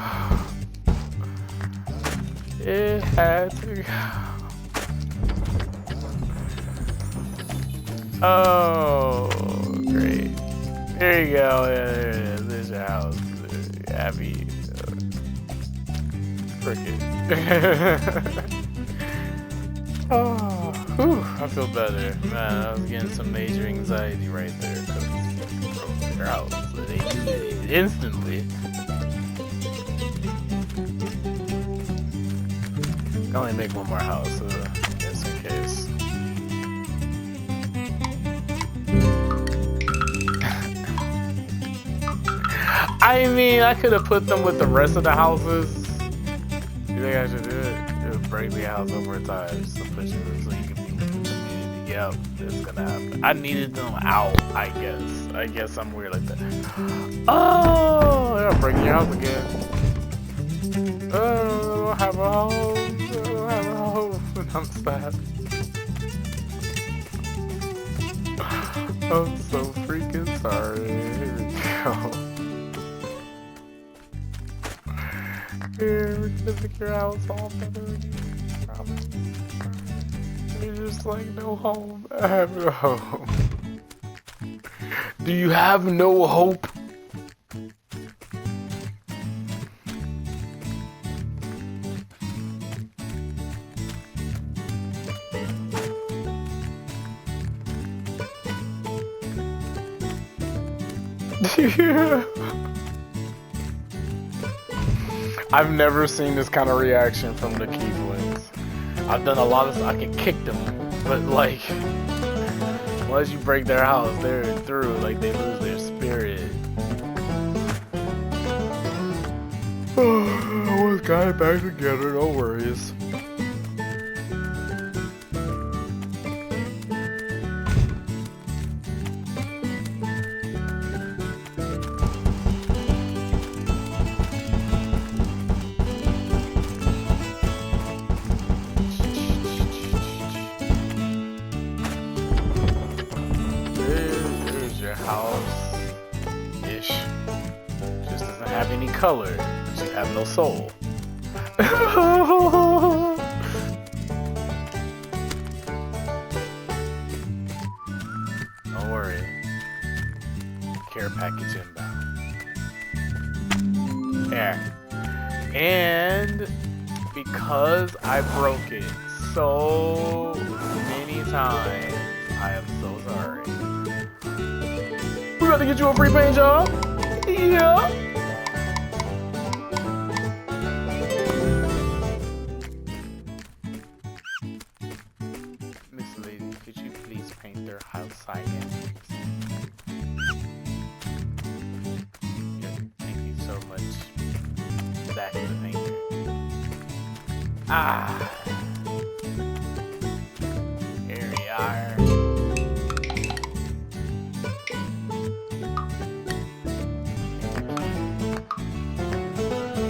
[SPEAKER 1] It had to go. Oh, great. Here you go. There it is. There's your house. Happy. Oh, whew, I feel better. Man, I was getting some major anxiety right there because they broke their house. So they knew it instantly. I can only make one more house, just in case. I mean, I could have put them with the rest of the houses. You think I should do it? It would break the house over time, so push it so you can be with the community. Yep, it's gonna happen. I needed them out, I guess. I guess I'm weird like that. Oh, they're breaking your house again. Oh, I don't have a home. I don't have a home. I'm sad. I'm so freaking sorry. Here we go. Here, we're gonna make your house all better again. Promise. There's just like no home. I have no home. Do you have no hope? I've never seen this kind of reaction from the Keyblades. I've done a lot of stuff. I can kick them, but like, once you break their house, they're through. Like, they lose their spirit. Oh, we got it back together, no worries. House-ish. Just doesn't have any color. She have no soul. Don't worry. Care package inbound. There. And because I broke it so many times. I am so sorry. We got to get you a free paint job. Yeah. Miss Lady, could you please paint their house siding? Thank you so much. Back to the painter. Ah. Here we are.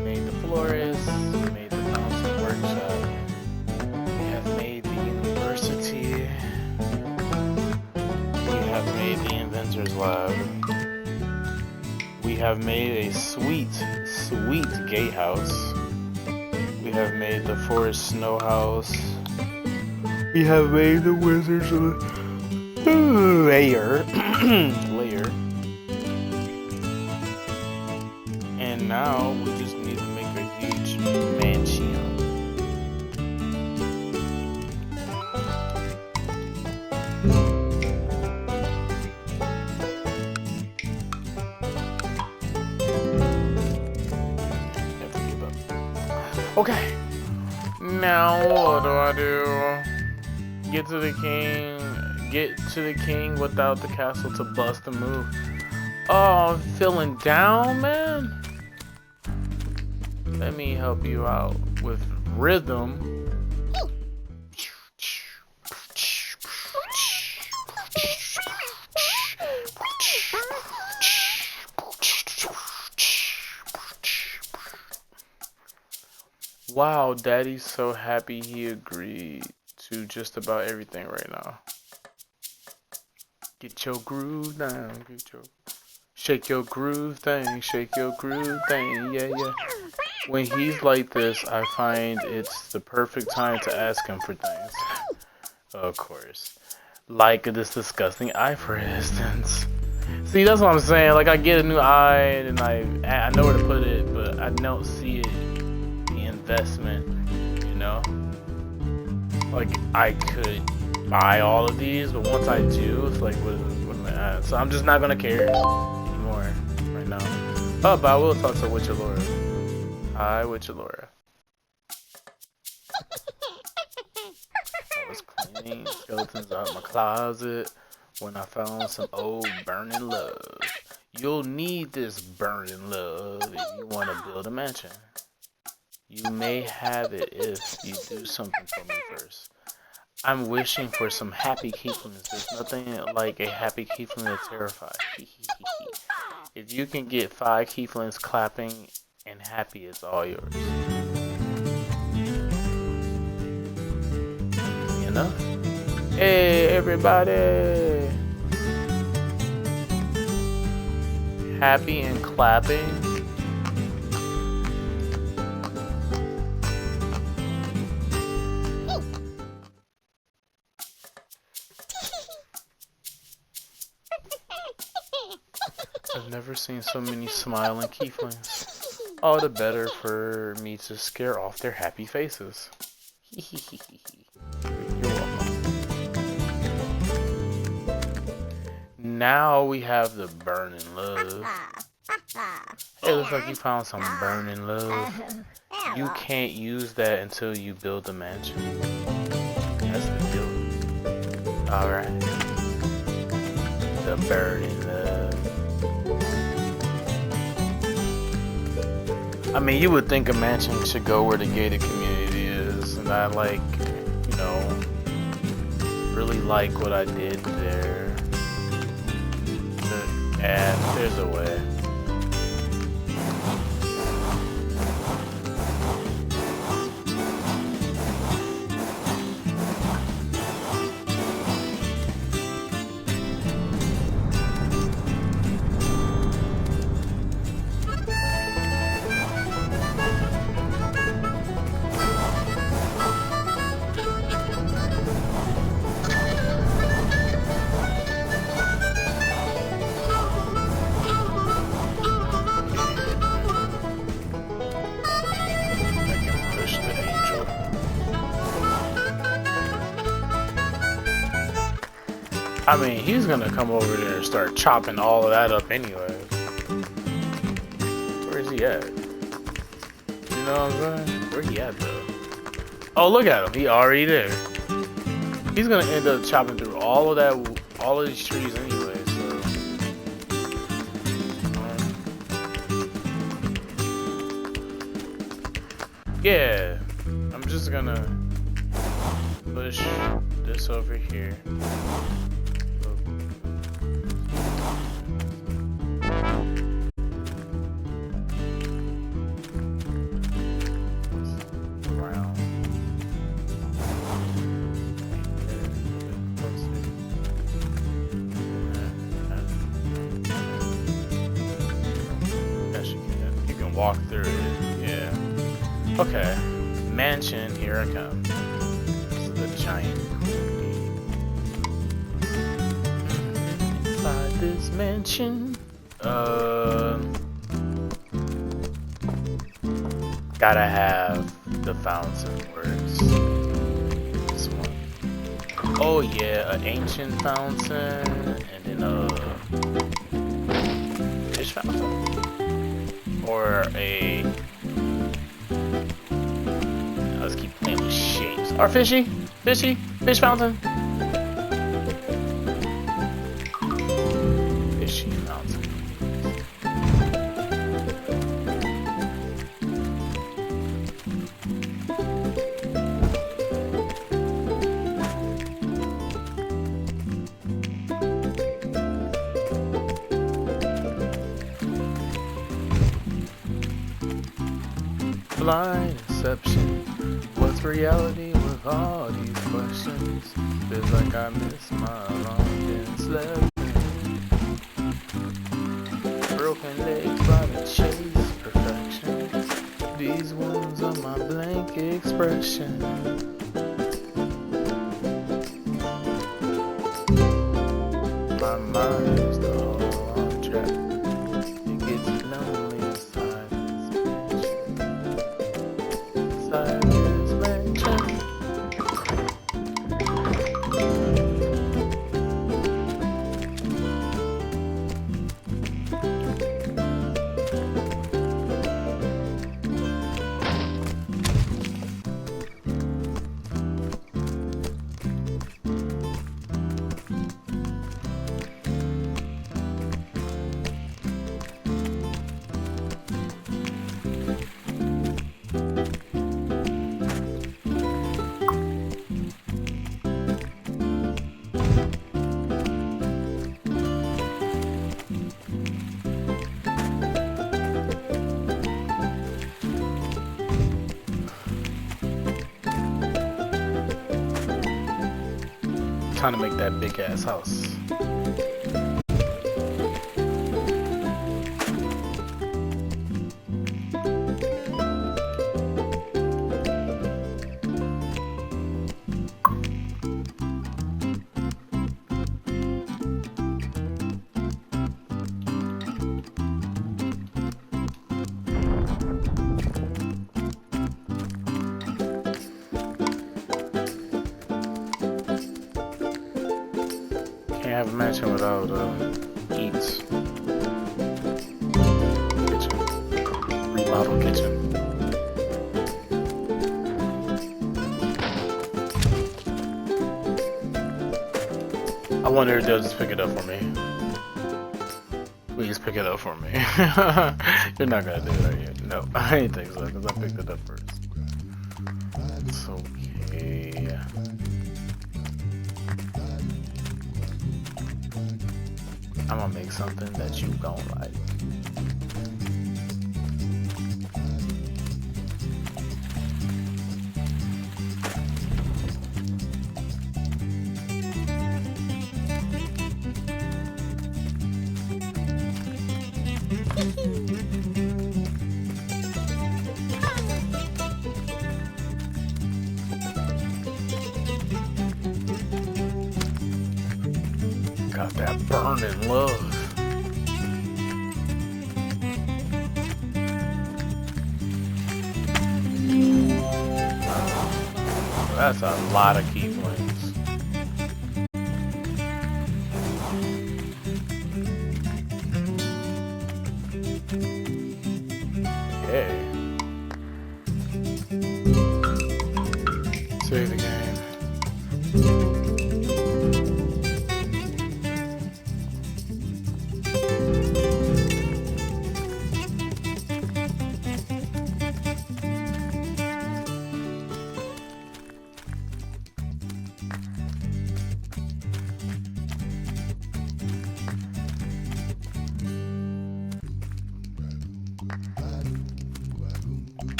[SPEAKER 1] Made the florist, made the fountain workshop. We have made the university. We have made the inventor's lab. We have made a sweet gatehouse. We have made the forest snow house. We have made the wizard's lair. And now we just need to make a huge mansion. Okay. Now what do I do? Get to the king without the castle to bust a move. Oh, I'm feeling down, man. Let me help you out with rhythm. Wow, Daddy's so happy he agreed to just about everything right now. Get your groove down, shake your groove thing, yeah. When he's like this, I find it's the perfect time to ask him for things. Of course. Like this disgusting eye, for instance. See, that's what I'm saying. Like, I get a new eye, and I know where to put it, but I don't see it. Investment, you know, like I could buy all of these, but once I do, it's like what am I at? So I'm just not gonna care anymore right now. Oh, but I will talk to Witcher Laura. Hi, Witcher Laura. I was cleaning skeletons out of my closet when I found some old burning love. You'll need this burning love if you want to build a mansion. You may have it if you do something for me first. I'm wishing for some happy keeflings. There's nothing like a happy keefling to terrify. If you can get 5 keeflings clapping and happy, it's all yours. You know? Hey, everybody! Happy and clapping. I've never seen so many smiling keeflings. All the better for me to scare off their happy faces. You're welcome. Now we have the burning love. Hey, looks like you found some burning love. You can't use that until you build the mansion. That's the deal. Alright. The burning love. I mean, you would think a mansion should go where the gated community is, and I like, you know, really like what I did there. Yeah, there's a way. I mean, he's gonna come over there and start chopping all of that up anyway. Where is he at? You know what I'm saying? Where he at though? Oh, look at him. He already there. He's gonna end up chopping through all of that, all of these trees anyway. So, yeah, I'm just gonna push this over here. Walk through it, yeah. Okay, mansion, here I come. This is the giant queen. Inside this mansion, gotta have the fountain works. This one. Oh yeah, an ancient fountain, and then a fish fountain. Or a... Let's keep playing with shapes. Or fishy? Fishy? Fish fountain? Fishy fountain. Blind inception. What's reality with all these questions? Feels like I miss my long-distance lesson. Broken legs by the chase perfection. These wounds are my blank expression. My mind is the whole on track. It gets lonely inside this mansion. Trying to make that big ass house. Can't have a mansion without eats. Kitchen. Remodel kitchen. I wonder if they'll just pick it up for me. Please pick it up for me. You're not gonna do that yet. No, I ain't think so, because I picked it up first. It's okay. I'm gonna make something that you don't like. Got that burning love. That's a lot of keyframes.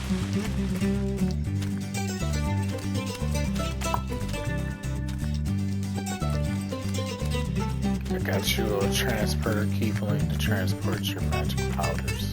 [SPEAKER 1] I got you a transporter keyflame to transport your magic powders.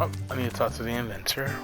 [SPEAKER 1] Oh, I need to talk to the inventor.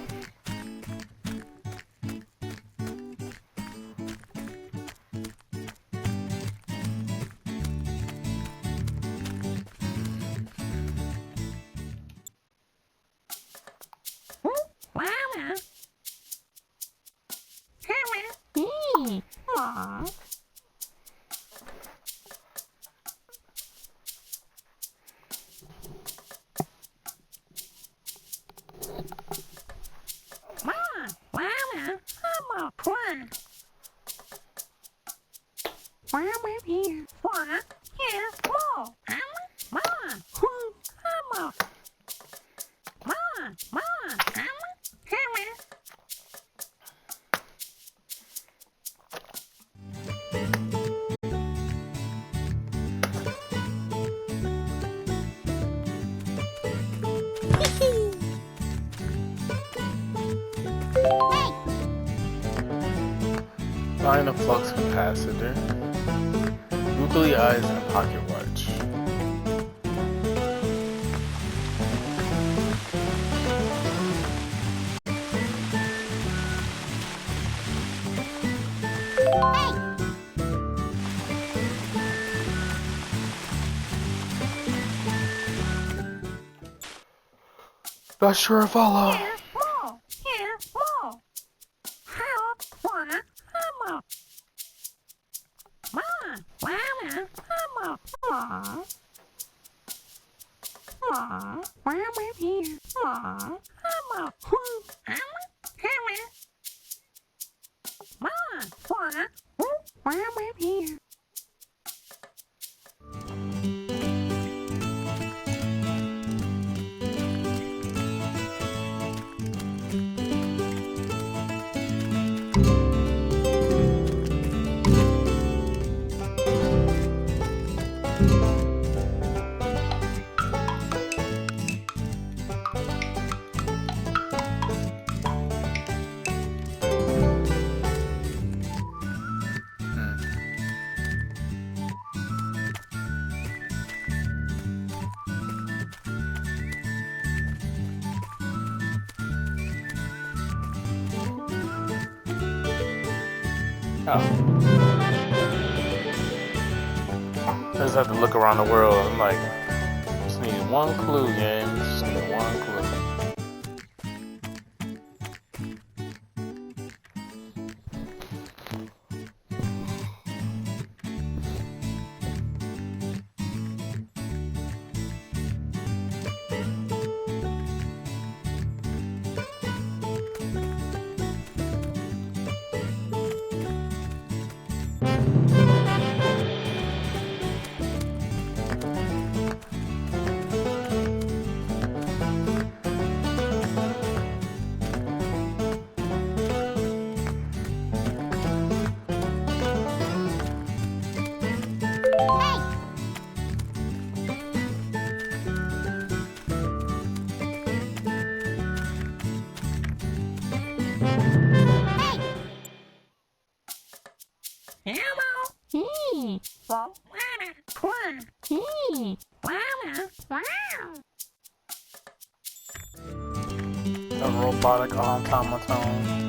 [SPEAKER 1] Find a flux capacitor, googly eyes, and a pocket watch. Not sure I follow. Oh. I just have to look around the world. I'm like, just need one clue, game. Just need one clue. A robotic automaton.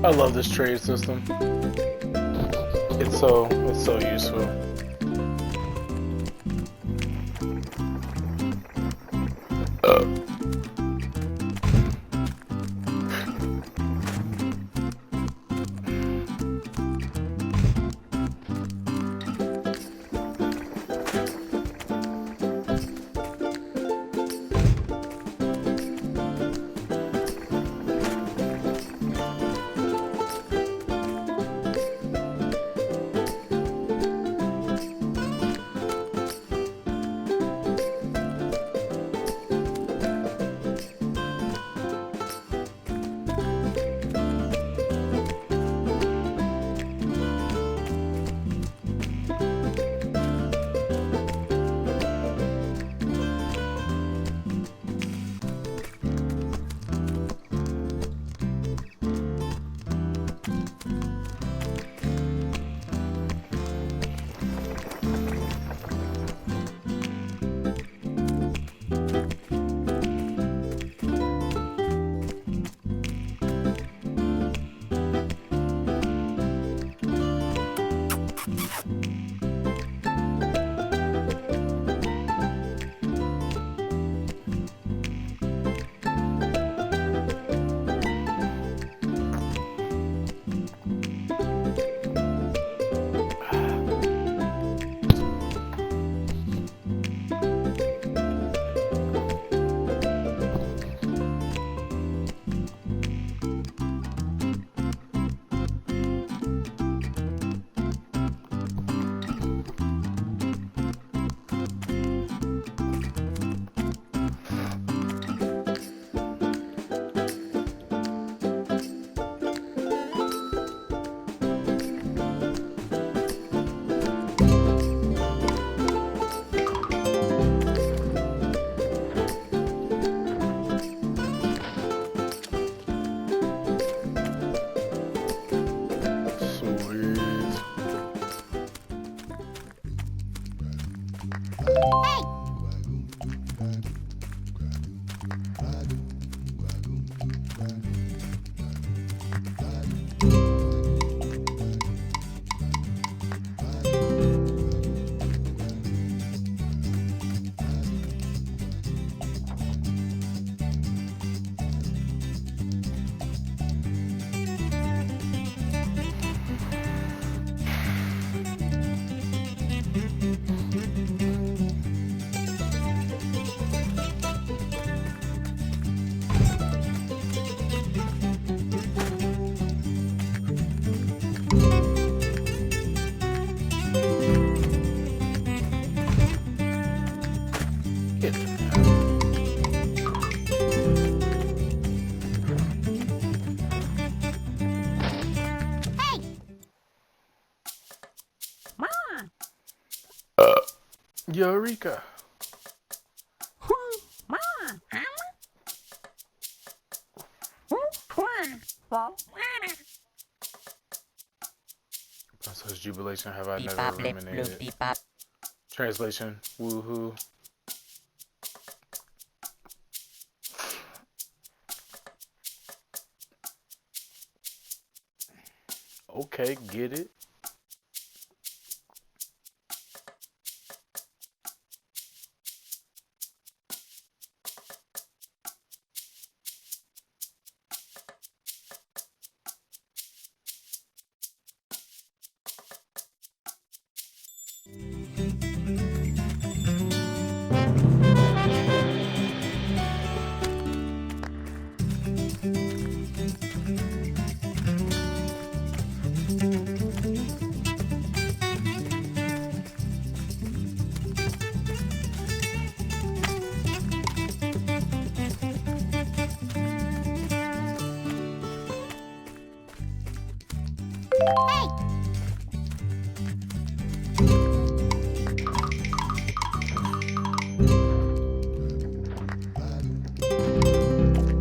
[SPEAKER 1] I love this trade system. It's so useful. Eureka. Such jubilation have I never eliminated. Translation, woohoo. Okay, get it.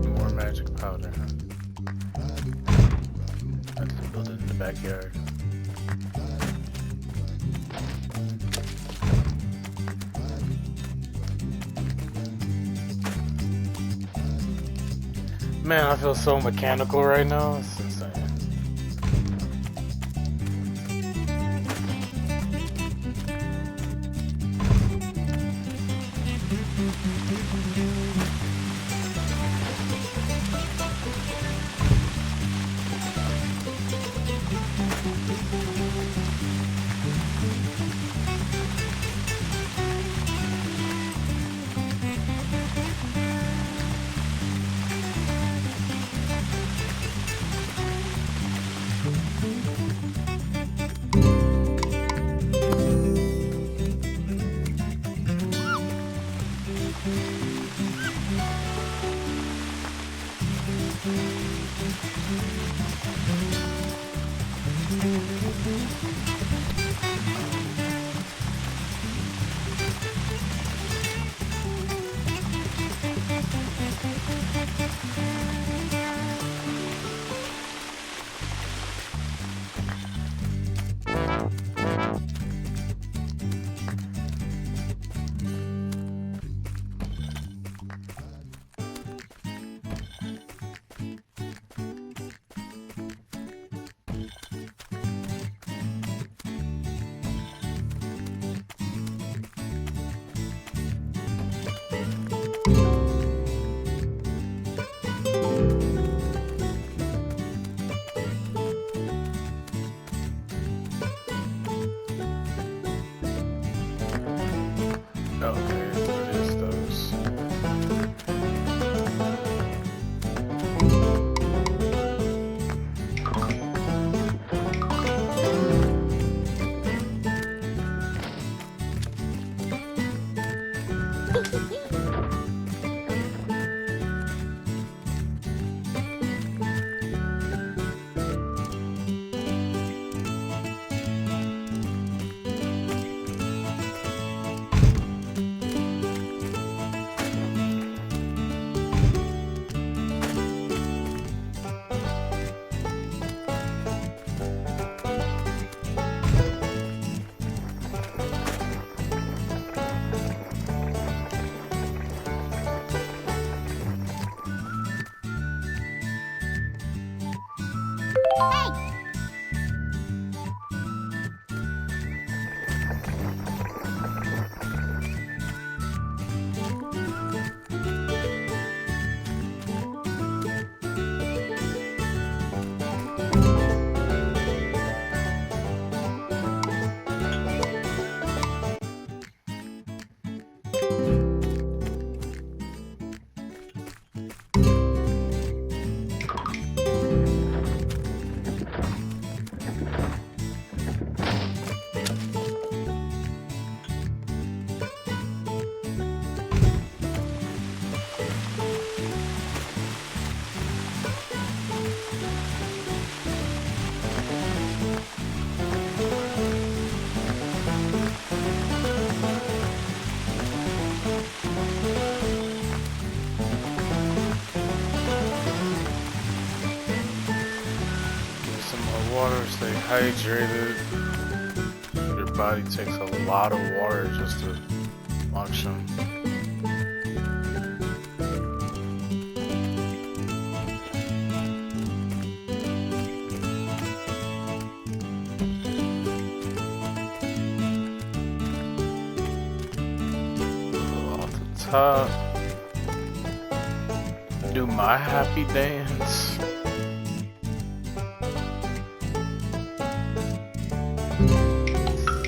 [SPEAKER 1] More magic powder, huh? That's the building in the backyard. Man, I feel so mechanical right now. It's insane. Okay, what is those? Get some more water, stay hydrated. Your body takes a lot of water just to function. Off the top, do my happy dance.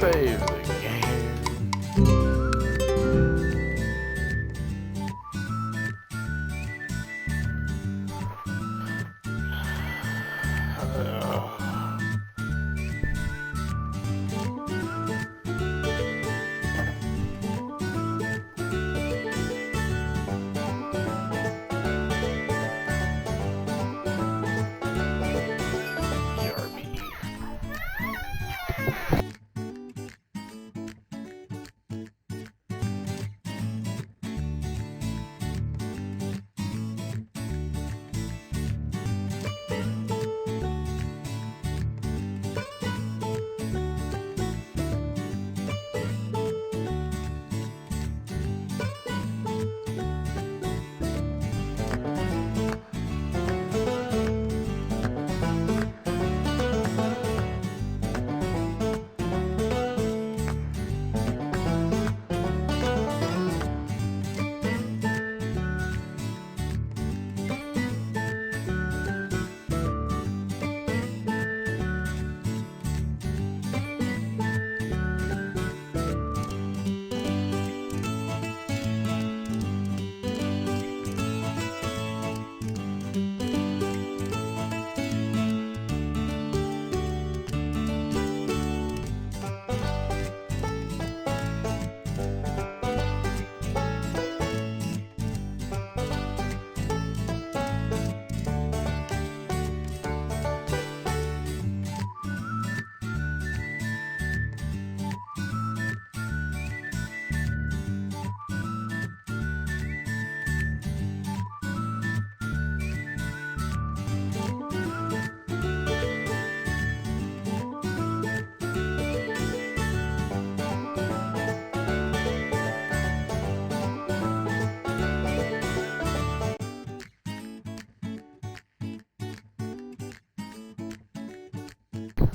[SPEAKER 1] Save the game. ERB.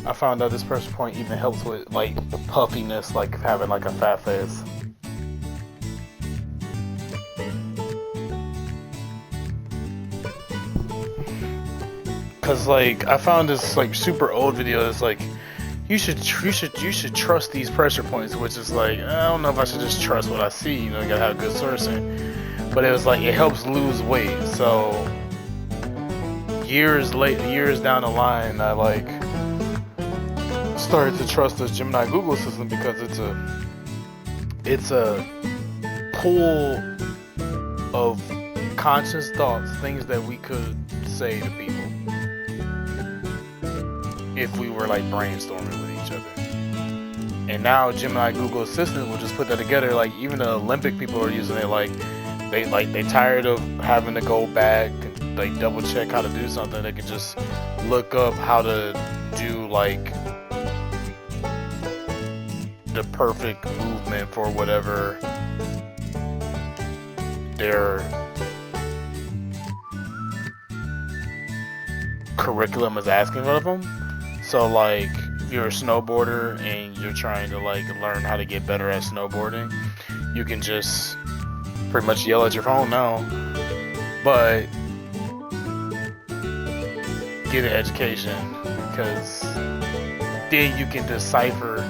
[SPEAKER 1] I found out this pressure point even helps with like puffiness, like having like a fat face. Cause like I found this like super old video that's like you should trust these pressure points, which is like I don't know if I should just trust what I see. You know, you gotta have good sourcing. But it was like it helps lose weight. So years down the line, I like started to trust this Gemini Google system because it's a pool of conscious thoughts, things that we could say to people if we were like brainstorming with each other. And now Gemini Google Assistant will just put that together. Like even the Olympic people are using it. Like they tired of having to go back and like double check how to do something. They can just look up how to do like the perfect movement for whatever their curriculum is asking of them. So like if you're a snowboarder and you're trying to like learn how to get better at snowboarding, you can just pretty much yell at your phone now, but get an education, because then you can decipher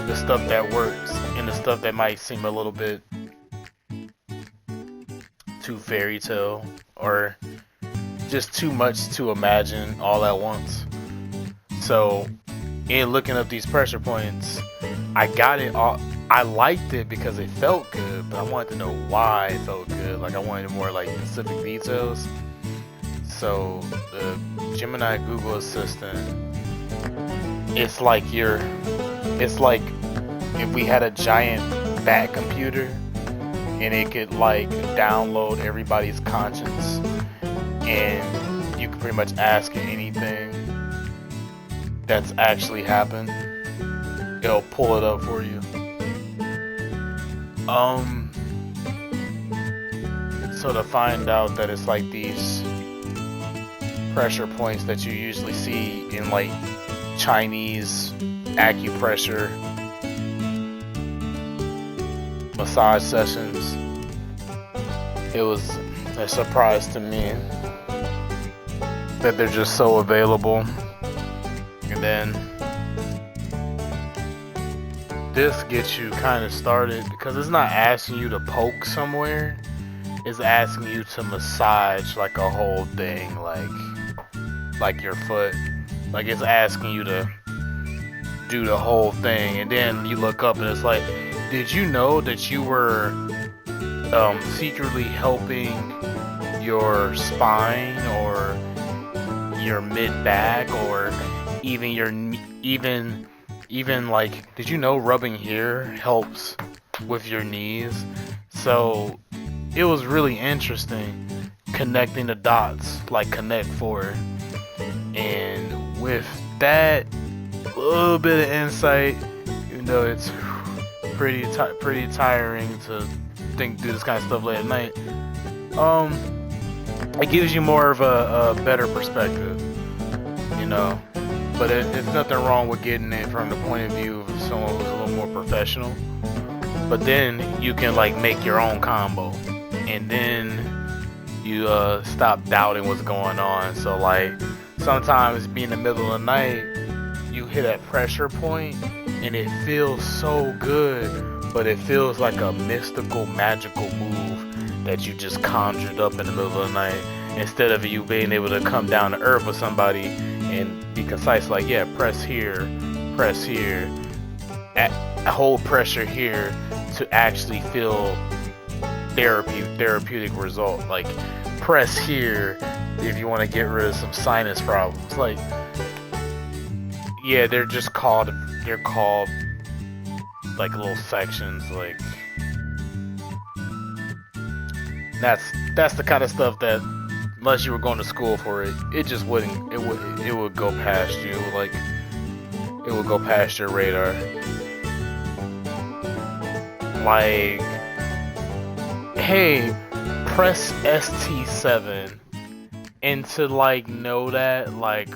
[SPEAKER 1] the stuff that works and the stuff that might seem a little bit too fairy tale or just too much to imagine all at once. So in looking up these pressure points, I got it all. I liked it because it felt good, but I wanted to know why it felt good. Like I wanted more like specific details. So the Gemini Google Assistant, it's like if we had a giant bat computer and it could like download everybody's conscience, and you could pretty much ask it anything that's actually happened. It'll pull it up for you. So to find out that it's like these pressure points that you usually see in like Chinese acupressure massage sessions, it was a surprise to me that they're just so available. And then this gets you kind of started because it's not asking you to poke somewhere, it's asking you to massage like a whole thing, like your foot. Like it's asking you to do the whole thing. And then you look up and it's like, did you know that you were secretly helping your spine or your mid back or even your even like, did you know rubbing here helps with your knees? So it was really interesting connecting the dots like Connect 4. And with that little bit of insight, even though it's pretty tiring to do this kind of stuff late at night, it gives you more of a better perspective, you know. But it's nothing wrong with getting it from the point of view of someone who's a little more professional. But then you can like make your own combo, and then you stop doubting what's going on. So like sometimes being in the middle of the night, you hit that pressure point and it feels so good, but it feels like a mystical, magical move that you just conjured up in the middle of the night, instead of you being able to come down to earth with somebody and be concise, like, yeah, press here, hold pressure here to actually feel therapeutic result. Like press here if you want to get rid of some sinus problems. Like, yeah, they're called like little sections. Like that's the kind of stuff that unless you were going to school for it, it just wouldn't. It would go past you. It would go past your radar. Like, hey, press ST7, and to like know that, like,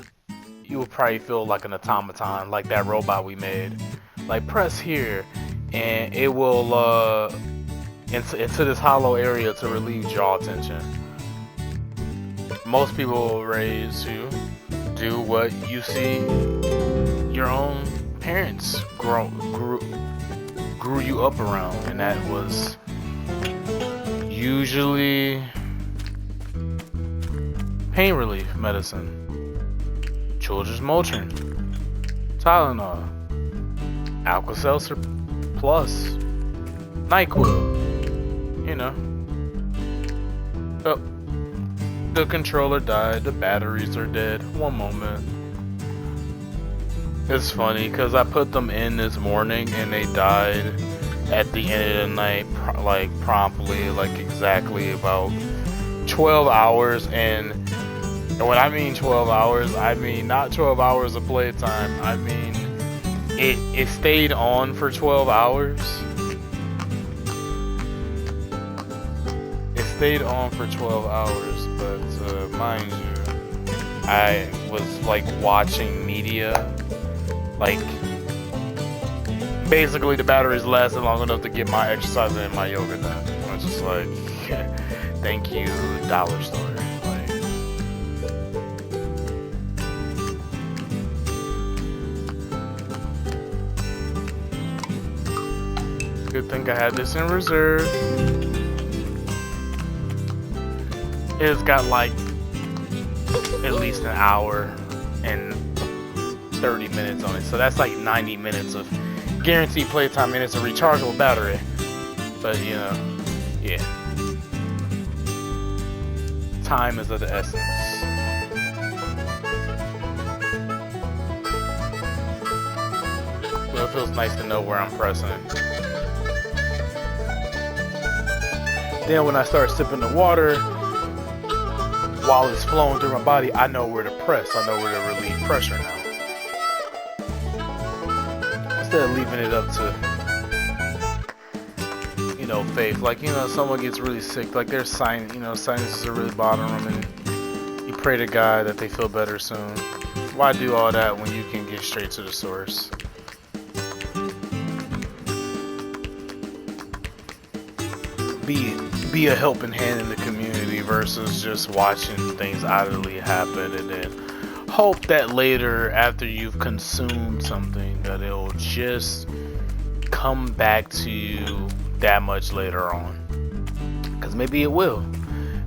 [SPEAKER 1] you will probably feel like an automaton, like that robot we made. Like press here, and it will into this hollow area to relieve jaw tension. Most people were raised to do what you see your own parents grew you up around, and that was usually pain relief medicine, Children's Motrin, Tylenol, Alka-Seltzer Plus, NyQuil, you know. Oh, the controller died, the batteries are dead. One moment. It's funny because I put them in this morning and they died at the end of the night, like promptly, like exactly about 12 hours. And when I mean 12 hours, I mean not 12 hours of playtime. I mean it stayed on for 12 hours. It stayed on for 12 hours, but mind you, I was like watching media. Like, basically the batteries lasted long enough to get my exercise and my yoga done. I was just like, thank you, dollar store. Like, good thing I had this in reserve. It's got like at least an hour and 30 minutes on it, so that's like 90 minutes of guaranteed playtime, and it's a rechargeable battery. But you know, yeah, time is of the essence. Well, it feels nice to know where I'm pressing. Then when I start sipping the water while it's flowing through my body, I know where to press. I know where to relieve pressure now. Instead of leaving it up to, you know, faith. Like, you know, someone gets really sick, like their sinuses are really bothering them, and you pray to God that they feel better soon. Why do all that when you can get straight to the source? Be a helping hand in the community versus just watching things idly happen and then hope that later, after you've consumed something, that it'll just come back to you that much later on. Because maybe it will,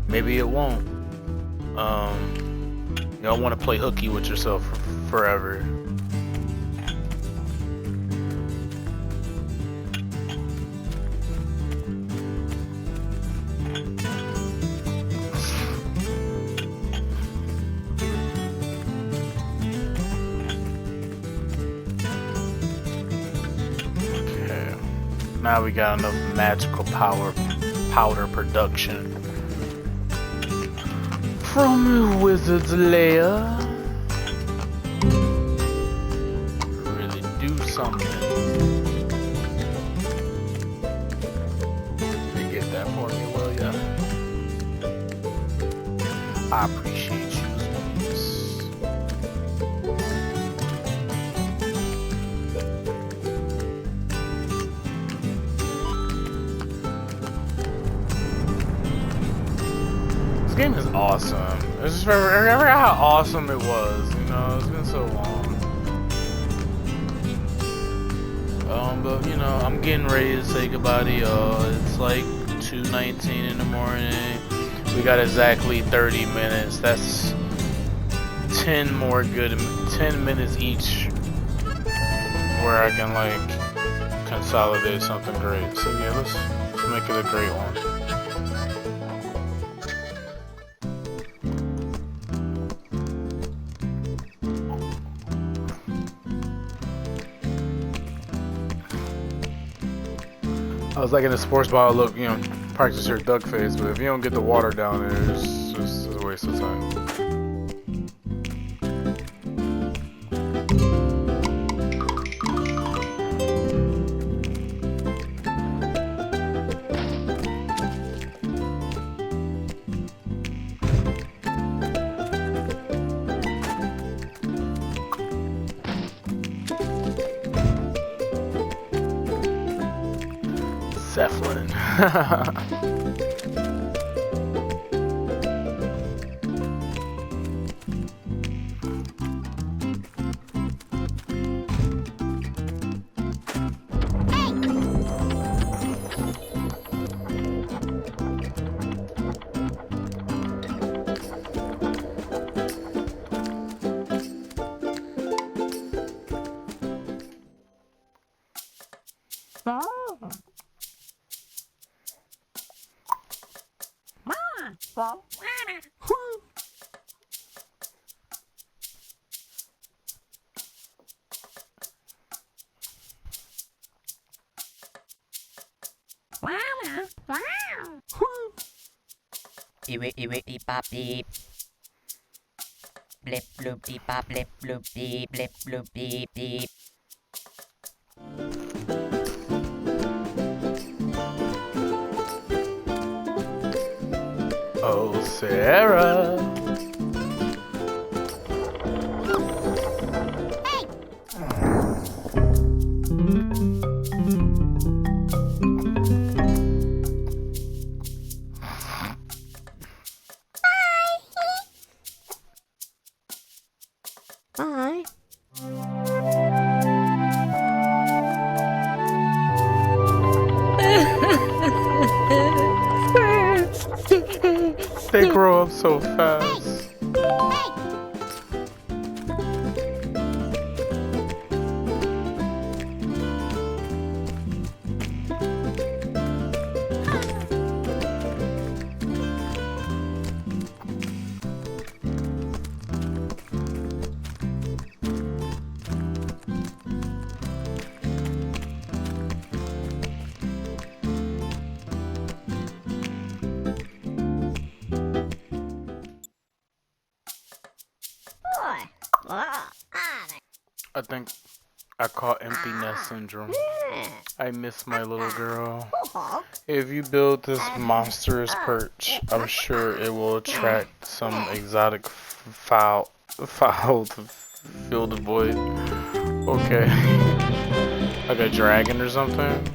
[SPEAKER 1] maybe it won't. You don't want to play hooky with yourself forever. Now we got enough magical powder production from Wizard's Lair. Really do something. You get that for me, will ya? I appreciate you. This game is awesome. It's just remember how awesome it was. You know, it's been so long. But you know, I'm getting ready to say goodbye to y'all. It's like 2:19 in the morning. We got exactly 30 minutes. That's 10 minutes each, where I can like consolidate something great. So yeah, let's make it a great one. I was like in a sports ball, look, you know, practice your duck face, but if you don't get the water down there, it's just a waste of time. Zeppelin.
[SPEAKER 3] Dee pop deep. Blip bloop dee pop blip bloop dee blip bloop deep deep.
[SPEAKER 1] Oh, Sarah.
[SPEAKER 4] Bye.
[SPEAKER 1] They grow up so fast. I think I call empty nest syndrome. I miss my little girl. If you build this monstrous perch, I'm sure it will attract some exotic fowl to fill the void. Okay. Like a dragon or something?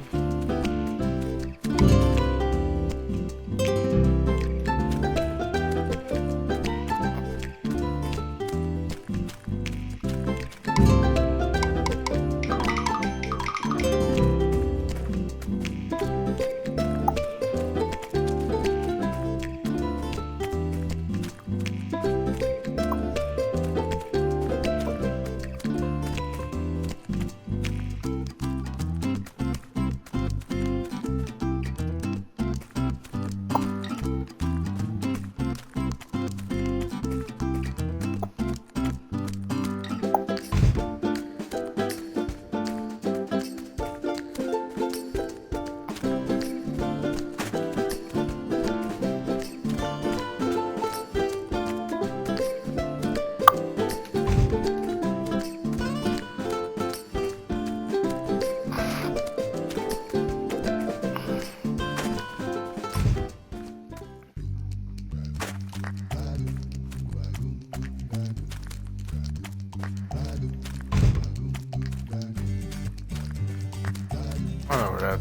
[SPEAKER 1] Oh,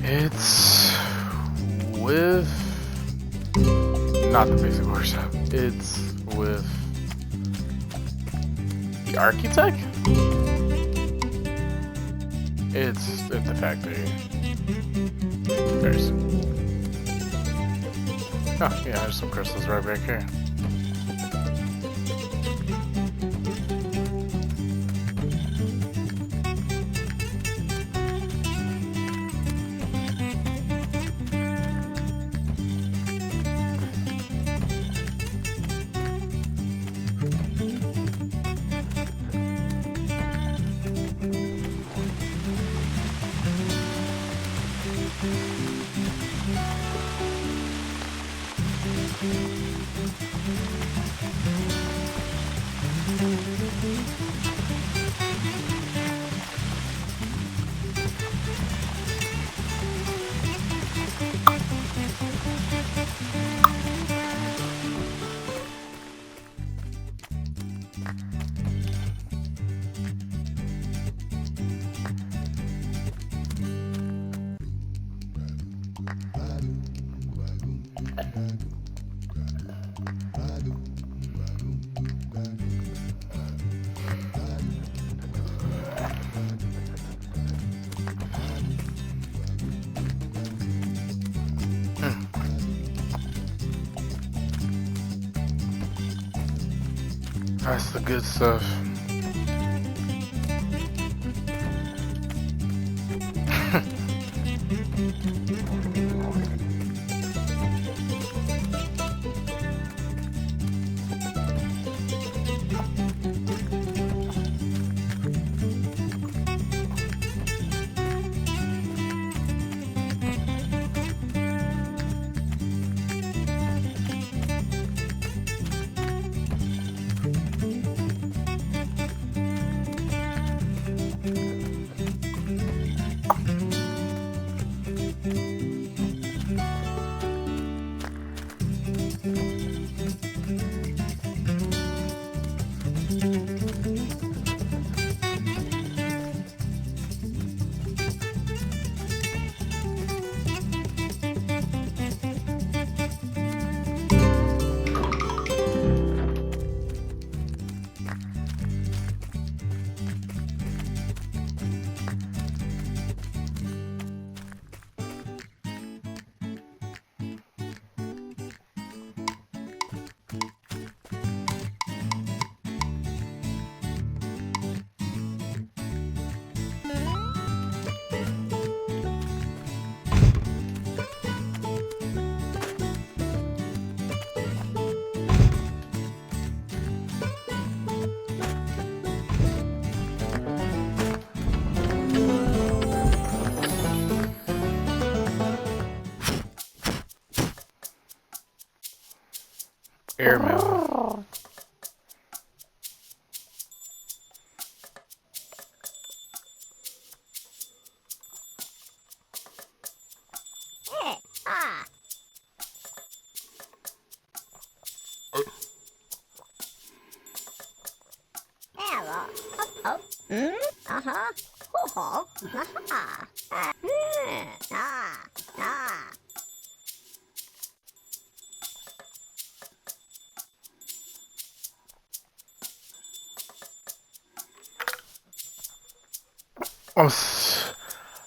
[SPEAKER 1] it's with not the basic workshop. It's with the architect. It's at the factory. There's there's some crystals right back here. That's the good stuff. Airmail.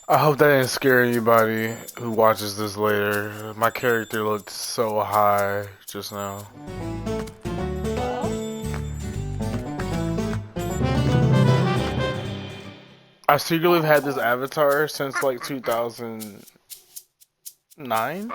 [SPEAKER 1] I hope that didn't scare anybody who watches this later. My character looked so high just now. I secretly have had this avatar since like 2009.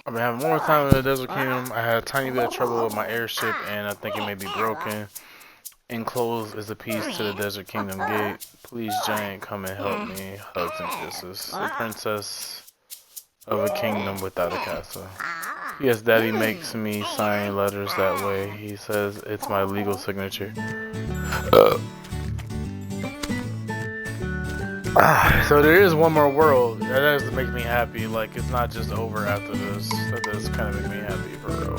[SPEAKER 1] I've been having more time in the Desert Kingdom. I had a tiny bit of trouble with my airship, and I think it may be broken. Enclosed is a piece to the Desert Kingdom gate. Please, giant, come and help me. Hugs and kisses. The princess of a kingdom without a castle. Yes, Daddy makes me sign letters that way. He says it's my legal signature. So there is one more world. That does make me happy. Like, it's not just over after this. That does kind of make me happy, for real.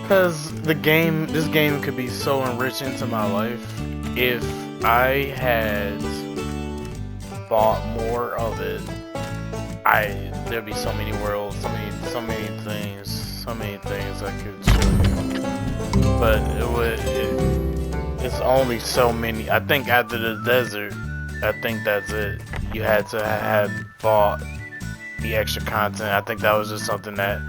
[SPEAKER 1] Because this game could be so enriching to my life if I had bought more of it. There'd be so many worlds, so many things I could show you. But it's only so many. I think after the desert, I think that's it. You had to have bought the extra content. I think that was just something that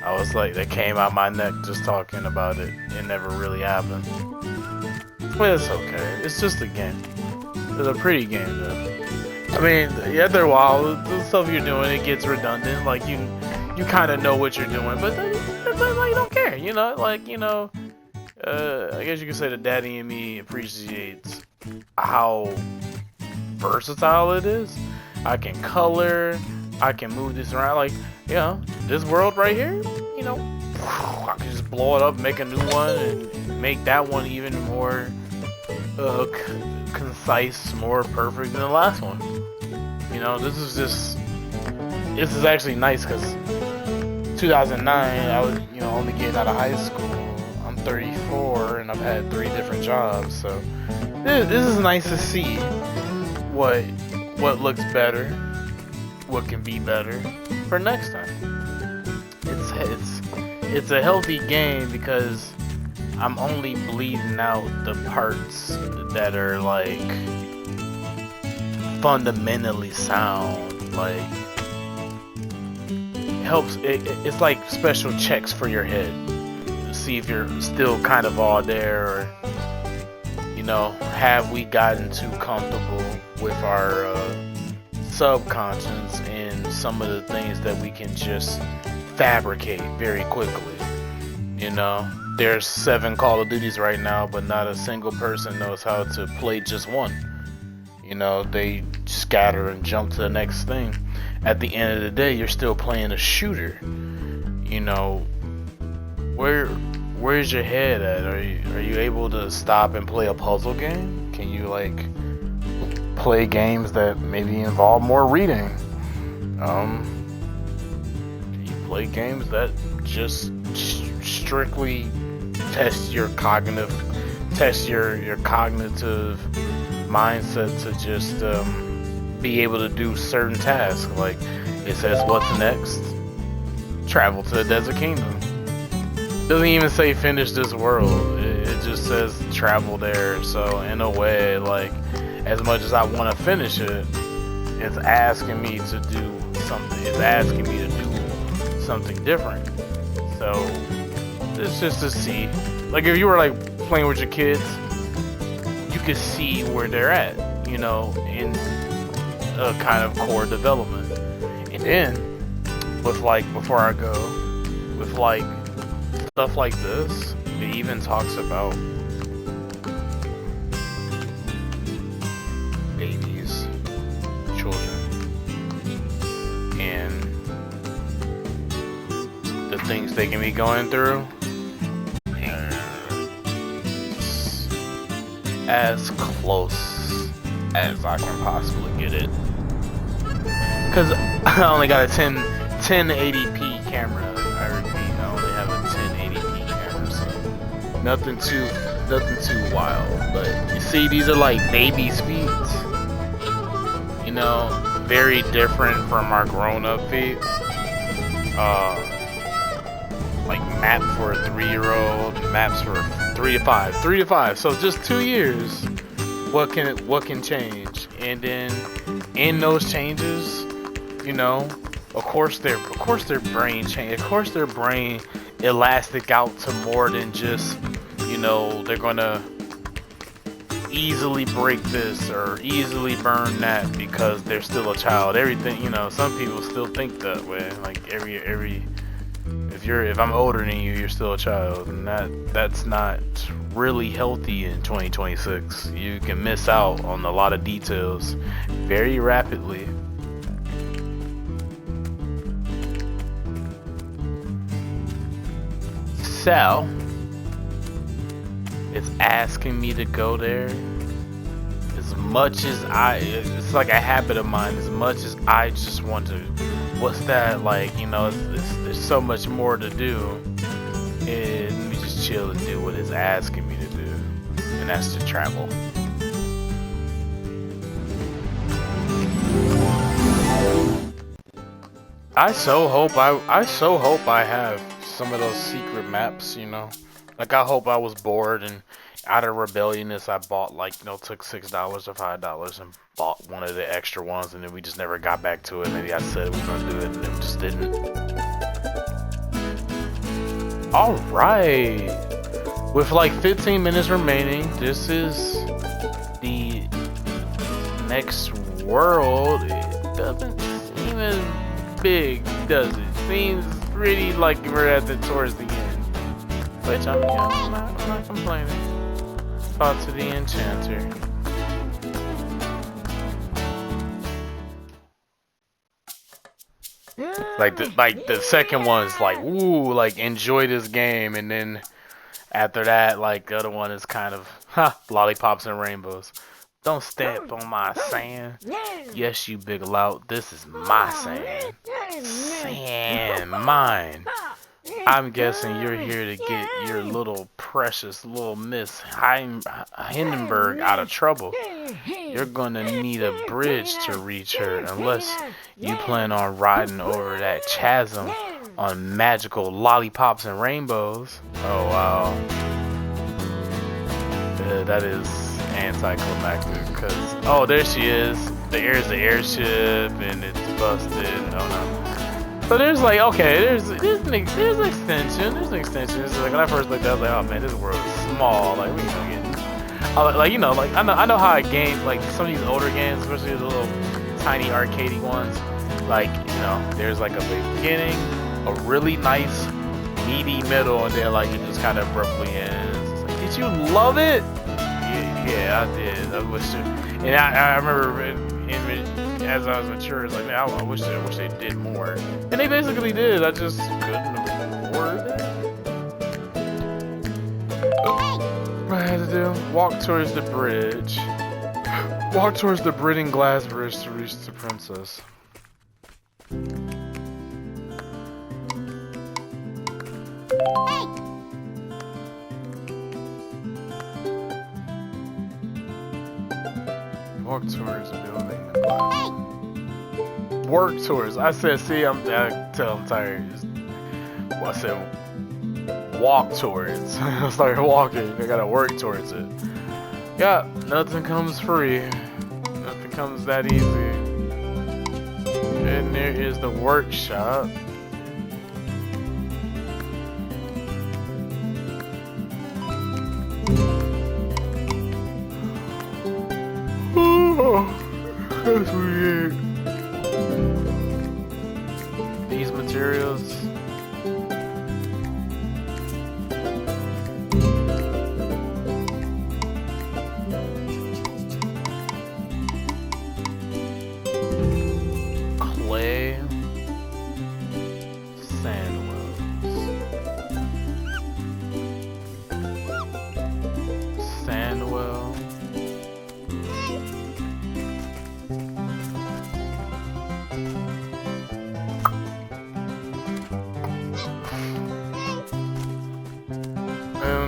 [SPEAKER 1] I was like, that came out my neck just talking about it. It never really happened. But it's okay. It's just a game. It's a pretty game though. I mean, after a while, the stuff you're doing, it gets redundant. Like, you kind of know what you're doing, but then, like, you don't care, you know? Like, you know, I guess you could say that Daddy and me appreciates how versatile it is. I can color, I can move this around. Like, you know, this world right here, you know, I can just blow it up, make a new one, and make that one even more concise, more perfect than the last one. You know, this is actually nice because 2009, I was, you know, only getting out of high school. I'm 34 and I've had 3 different jobs, so this is nice to see. what looks better, what can be better for next time. It's a healthy game because I'm only bleeding out the parts that are like fundamentally sound. Like helps. It's like special checks for your head to see if you're still kind of all there, or you know, have we gotten too comfortable with our subconscious and some of the things that we can just fabricate very quickly. You know, there's 7 Call of Duties right now, but not a single person knows how to play just one. You know, they scatter and jump to the next thing. At the end of the day, you're still playing a shooter. You know, where's your head at? Are you able to stop and play a puzzle game? Can you like play games that maybe involve more reading? Can you play games that just strictly test your cognitive mindset to just be able to do certain tasks? Like it says, what's next? Travel to the Desert Kingdom. Doesn't even say finish this world. It just says travel there. So in a way, like as much as I want to finish it, it's asking me to do something. It's asking me to do something different. So it's just to see. Like if you were like playing with your kids, you could see where they're at, you know, in a kind of core development. And then with like, before I go, with like stuff like this, it even talks about babies, children, and the things they can be going through. As close as I can possibly get it, because I only got a 1080p camera. I repeat, I only have a 1080p camera, so nothing too wild. But you see, these are like baby speeds, you know, very different from our grown-up feet. Like map for a 3-year-old, maps for 3 to 5. So just 2 years, what can change? And then in those changes, you know, of course their brain change. Of course their brain elastic out to more than just, you know, they're gonna easily break this or easily burn that because they're still a child. Everything, you know, some people still think that way. Like if I'm older than you, you're still a child, and that's not really healthy in 2026. You can miss out on a lot of details very rapidly. So it's asking me to go there. As much as it's like a habit of mine. As much as I just want to. What's that like? You know, there's so much more to do. And let me just chill and do what it's asking me to do, and that's to travel. I so hope I have some of those secret maps. You know, like I hope I was bored and out of rebelliousness, I bought like, you know, took $6 or $5 and bought one of the extra ones, and then we just never got back to it. Maybe I said we were gonna do it, and then we just didn't. All right, with like 15 minutes remaining, this is the next world. It doesn't seem as big, does it? Seems pretty like we're towards the end, which I'm not complaining. Thought to the Enchanter. Like the second one's like, ooh, like enjoy this game, and then after that, like the other one is kind of, lollipops and rainbows. Don't step on my sand. Yes, you big lout. This is my sand. Sand mine. I'm guessing you're here to get your little precious little Miss Hindenburg out of trouble. You're gonna need a bridge to reach her unless you plan on riding over that chasm on magical lollipops and rainbows. Oh wow. That is anticlimactic because, oh, there she is. There's the airship and it's busted. Oh no. So there's like, okay, there's an extension. There's an extension. It's like when I first looked at it, I was like, oh man, this world is small. Like we gonna get, like, you know, like I know how a game, like some of these older games, especially the little tiny arcadey ones, like, you know, there's like a beginning, a really nice meaty middle, and then like it just kind of abruptly ends. It's like, did you love it? Yeah, I did. I wish it, and I remember as I was mature, it's like, man, I wish they did more. And they basically did. I just couldn't afford it. What I had to do? Walk towards the bridge. Walk towards the Britain glass bridge to reach the princess. Walk towards building the glass. Work towards. I said, see, I'm tired. Well, I said, walk towards. I started walking. I gotta work towards it. Yeah, nothing comes free. Nothing comes that easy. And there is the workshop. That's weird. These materials. Clay. Sandwells. Sandwell.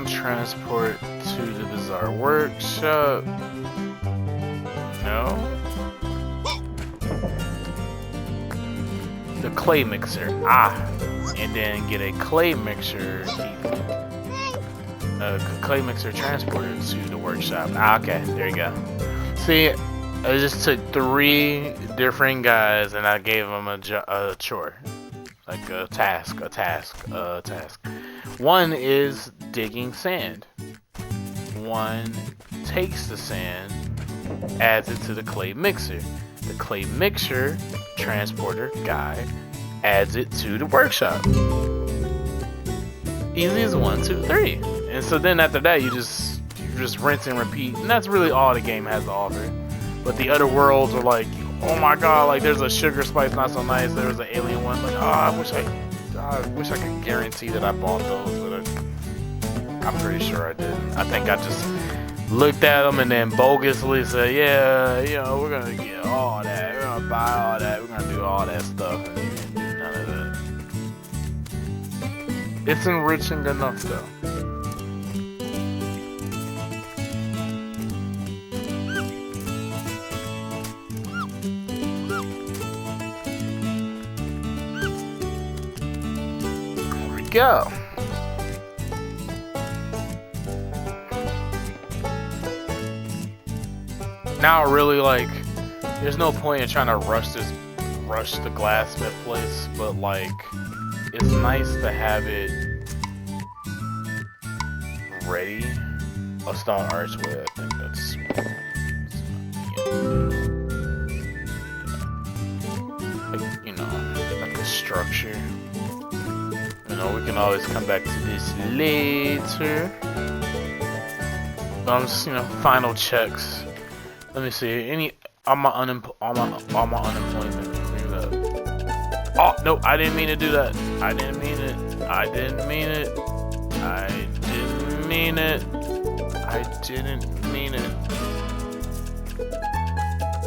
[SPEAKER 1] Transport to the bizarre workshop. No. The clay mixer. Ah. And then get a clay mixer. Clay mixer transporter to the workshop. Ah, okay. There you go. See, I just took 3 different guys and I gave them a chore. Like a task. One is digging sand. One takes the sand, adds it to the clay mixer. The clay mixer transporter guy adds it to the workshop. Easy as 1, 2, 3. And so then after that, you just rinse and repeat, and that's really all the game has to offer. But the other worlds are like, oh my god, like there's a sugar spice not so nice. There was an alien one, like, oh, I wish I could guarantee that I bought those, but I'm pretty sure I didn't. I think I just looked at them and then bogusly said, yeah, you know, we're gonna get all that, we're gonna buy all that, we're gonna do all that stuff, and didn't do none of that. It's enriching enough though. There we go. Now really, like, there's no point in trying to rush the glassmith place, but like, it's nice to have it ready. A stone archway, I think that's like, you know, like a structure. You know, we can always come back to this later. But I'm just, you know, final checks. Let me see. Any all my unemployment. Oh no! I didn't mean to do that. I didn't mean it. I didn't mean it. I didn't mean it. I didn't mean it.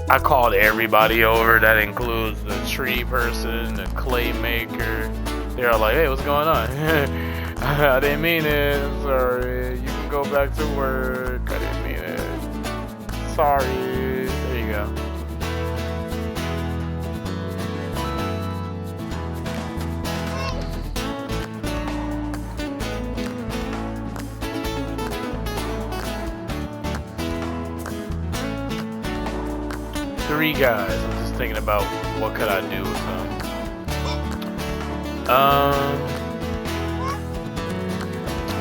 [SPEAKER 1] I called everybody over. That includes the tree person, the clay maker. They're all like, "Hey, what's going on?" I didn't mean it. Sorry. can go back to work. I didn't mean it. Sorry. There you go. Three guys. I'm just thinking about what could I do with them.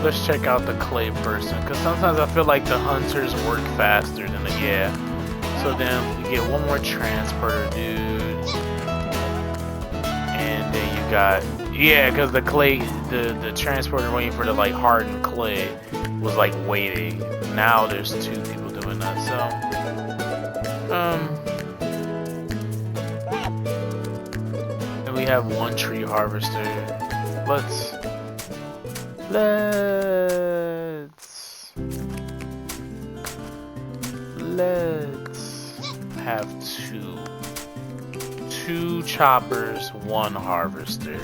[SPEAKER 1] Let's check out the clay person, because sometimes I feel like the hunters work faster than the So then we get one more transporter dude, and then you got because the clay, the transporter waiting for the like hardened clay was like waiting. Now there's two people doing that. So and we have one tree harvester. Let's have two choppers, one harvester.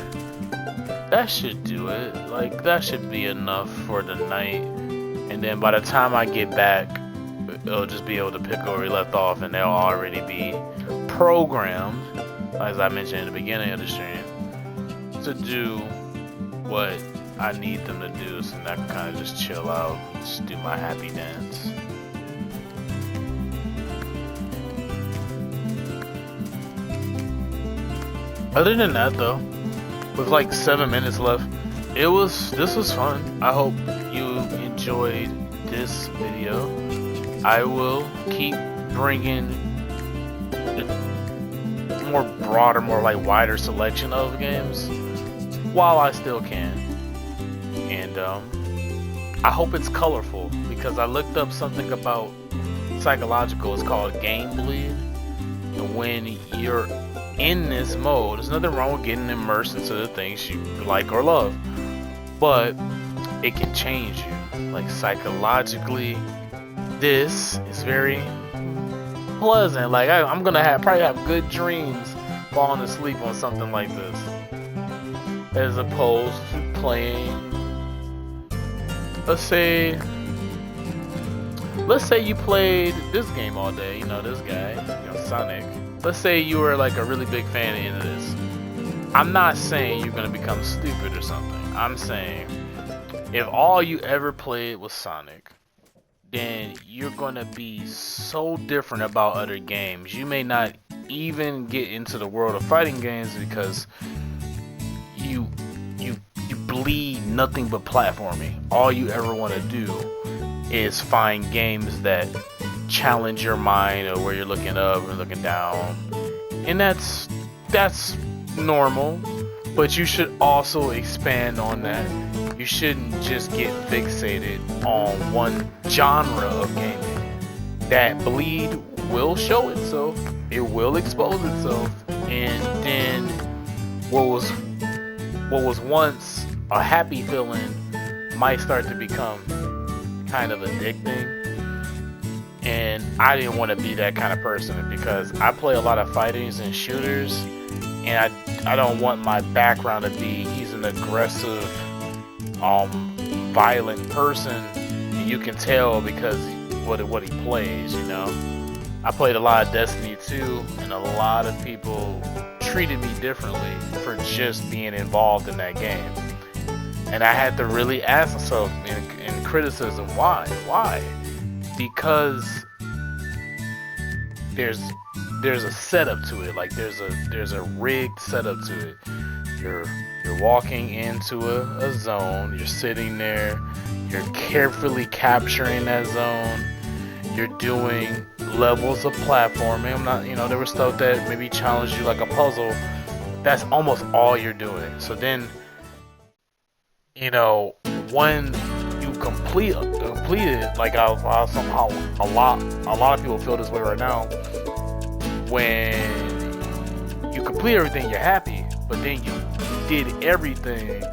[SPEAKER 1] That should do it. Like, that should be enough for the night. And then by the time I get back, it'll just be able to pick where we left off, and they'll already be programmed, as I mentioned in the beginning of the stream, to do what I need them to do, so I can kind of just chill out, just do my happy dance. Other than that, though, with like 7 minutes left, this was fun. I hope you enjoyed this video. I will keep bringing a more broader, more like wider selection of games while I still can. And I hope it's colorful, because I looked up something about psychological. It's called game bleed. And when you're in this mode, there's nothing wrong with getting immersed into the things you like or love, but it can change you. Like, psychologically, this is very pleasant. Like, I'm gonna probably have good dreams falling asleep on something like this, as opposed to playing. Let's say you played this game all day. You know, this guy, Sonic. Let's say you were like a really big fan into this. I'm not saying you're gonna become stupid or something. I'm saying if all you ever played was Sonic, then you're gonna be so different about other games. You may not even get into the world of fighting games because you bleed nothing but platforming. All you ever want to do is find games that challenge your mind, or where you're looking up and looking down, and that's normal. But you should also expand on that. You shouldn't just get fixated on one genre of gaming. That bleed will show itself, it will expose itself, and then what was once a happy feeling might start to become kind of addicting. And I didn't want to be that kind of person, because I play a lot of fightings and shooters, and I don't want my background to be he's an aggressive, violent person, and you can tell because what he plays, you know. I played a lot of Destiny 2, and a lot of people treated me differently for just being involved in that game. And I had to really ask myself in criticism, why? Because there's a setup to it. Like, there's a rigged setup to it. You're walking into a zone, you're sitting there, you're carefully capturing that zone, you're doing levels of platforming. I'm not, there was stuff that maybe challenged you like a puzzle. That's almost all you're doing. So then, when you complete it, like somehow a lot of people feel this way right now. When you complete everything, you're happy, but then you did everything,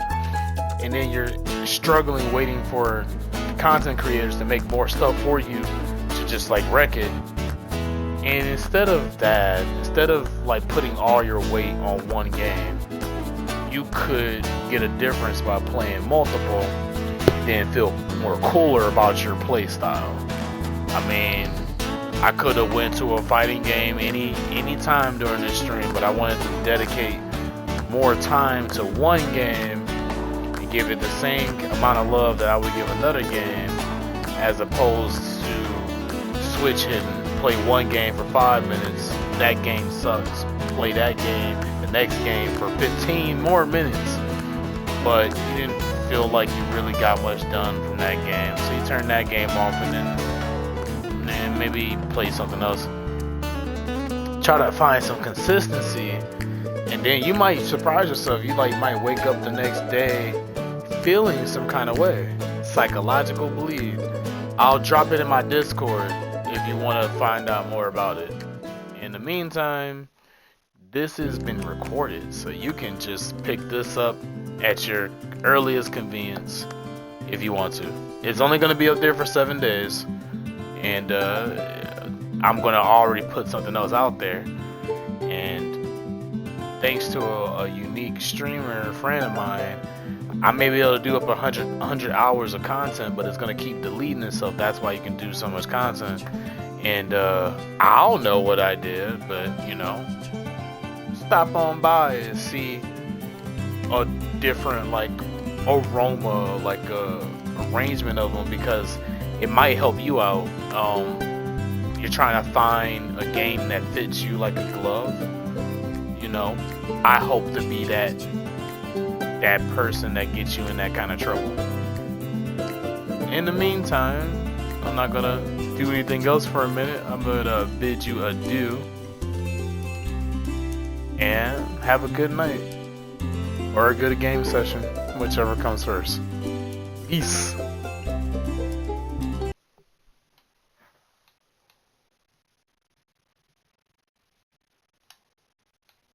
[SPEAKER 1] and then you're struggling, waiting for content creators to make more stuff for you to just like wreck it. And instead of like putting all your weight on one game, you could get a difference by playing multiple. then feel more cooler about your play style. I mean, I could have went to a fighting game any time during this stream, but I wanted to dedicate more time to one game and give it the same amount of love that I would give another game, as opposed to switch and play one game for 5 minutes. That game sucks. Play that game, the next game for 15 more minutes, but you didn't feel like you really got much done from that game. So you turn that game off and then maybe play something else. Try to find some consistency, and then you might surprise yourself. You might wake up the next day feeling some kind of way. Psychological bleed. I'll drop it in my Discord if you want to find out more about it. In the meantime, this has been recorded, so you can just pick this up at your earliest convenience if you want to. It's only going to be up there for 7 days, and I'm going to already put something else out there. And thanks to a unique streamer friend of mine, I may be able to do up 100 hours of content, but it's going to keep deleting itself. That's why you can do so much content. And I don't know what I did, but stop on by and see a different aroma, arrangement of them, because it might help you out. You're trying to find a game that fits you like a glove. I hope to be that person that gets you in that kind of trouble. In the meantime, I'm not gonna do anything else for a minute. I'm gonna bid you adieu and have a good night, or a good game session, whichever comes first. Peace.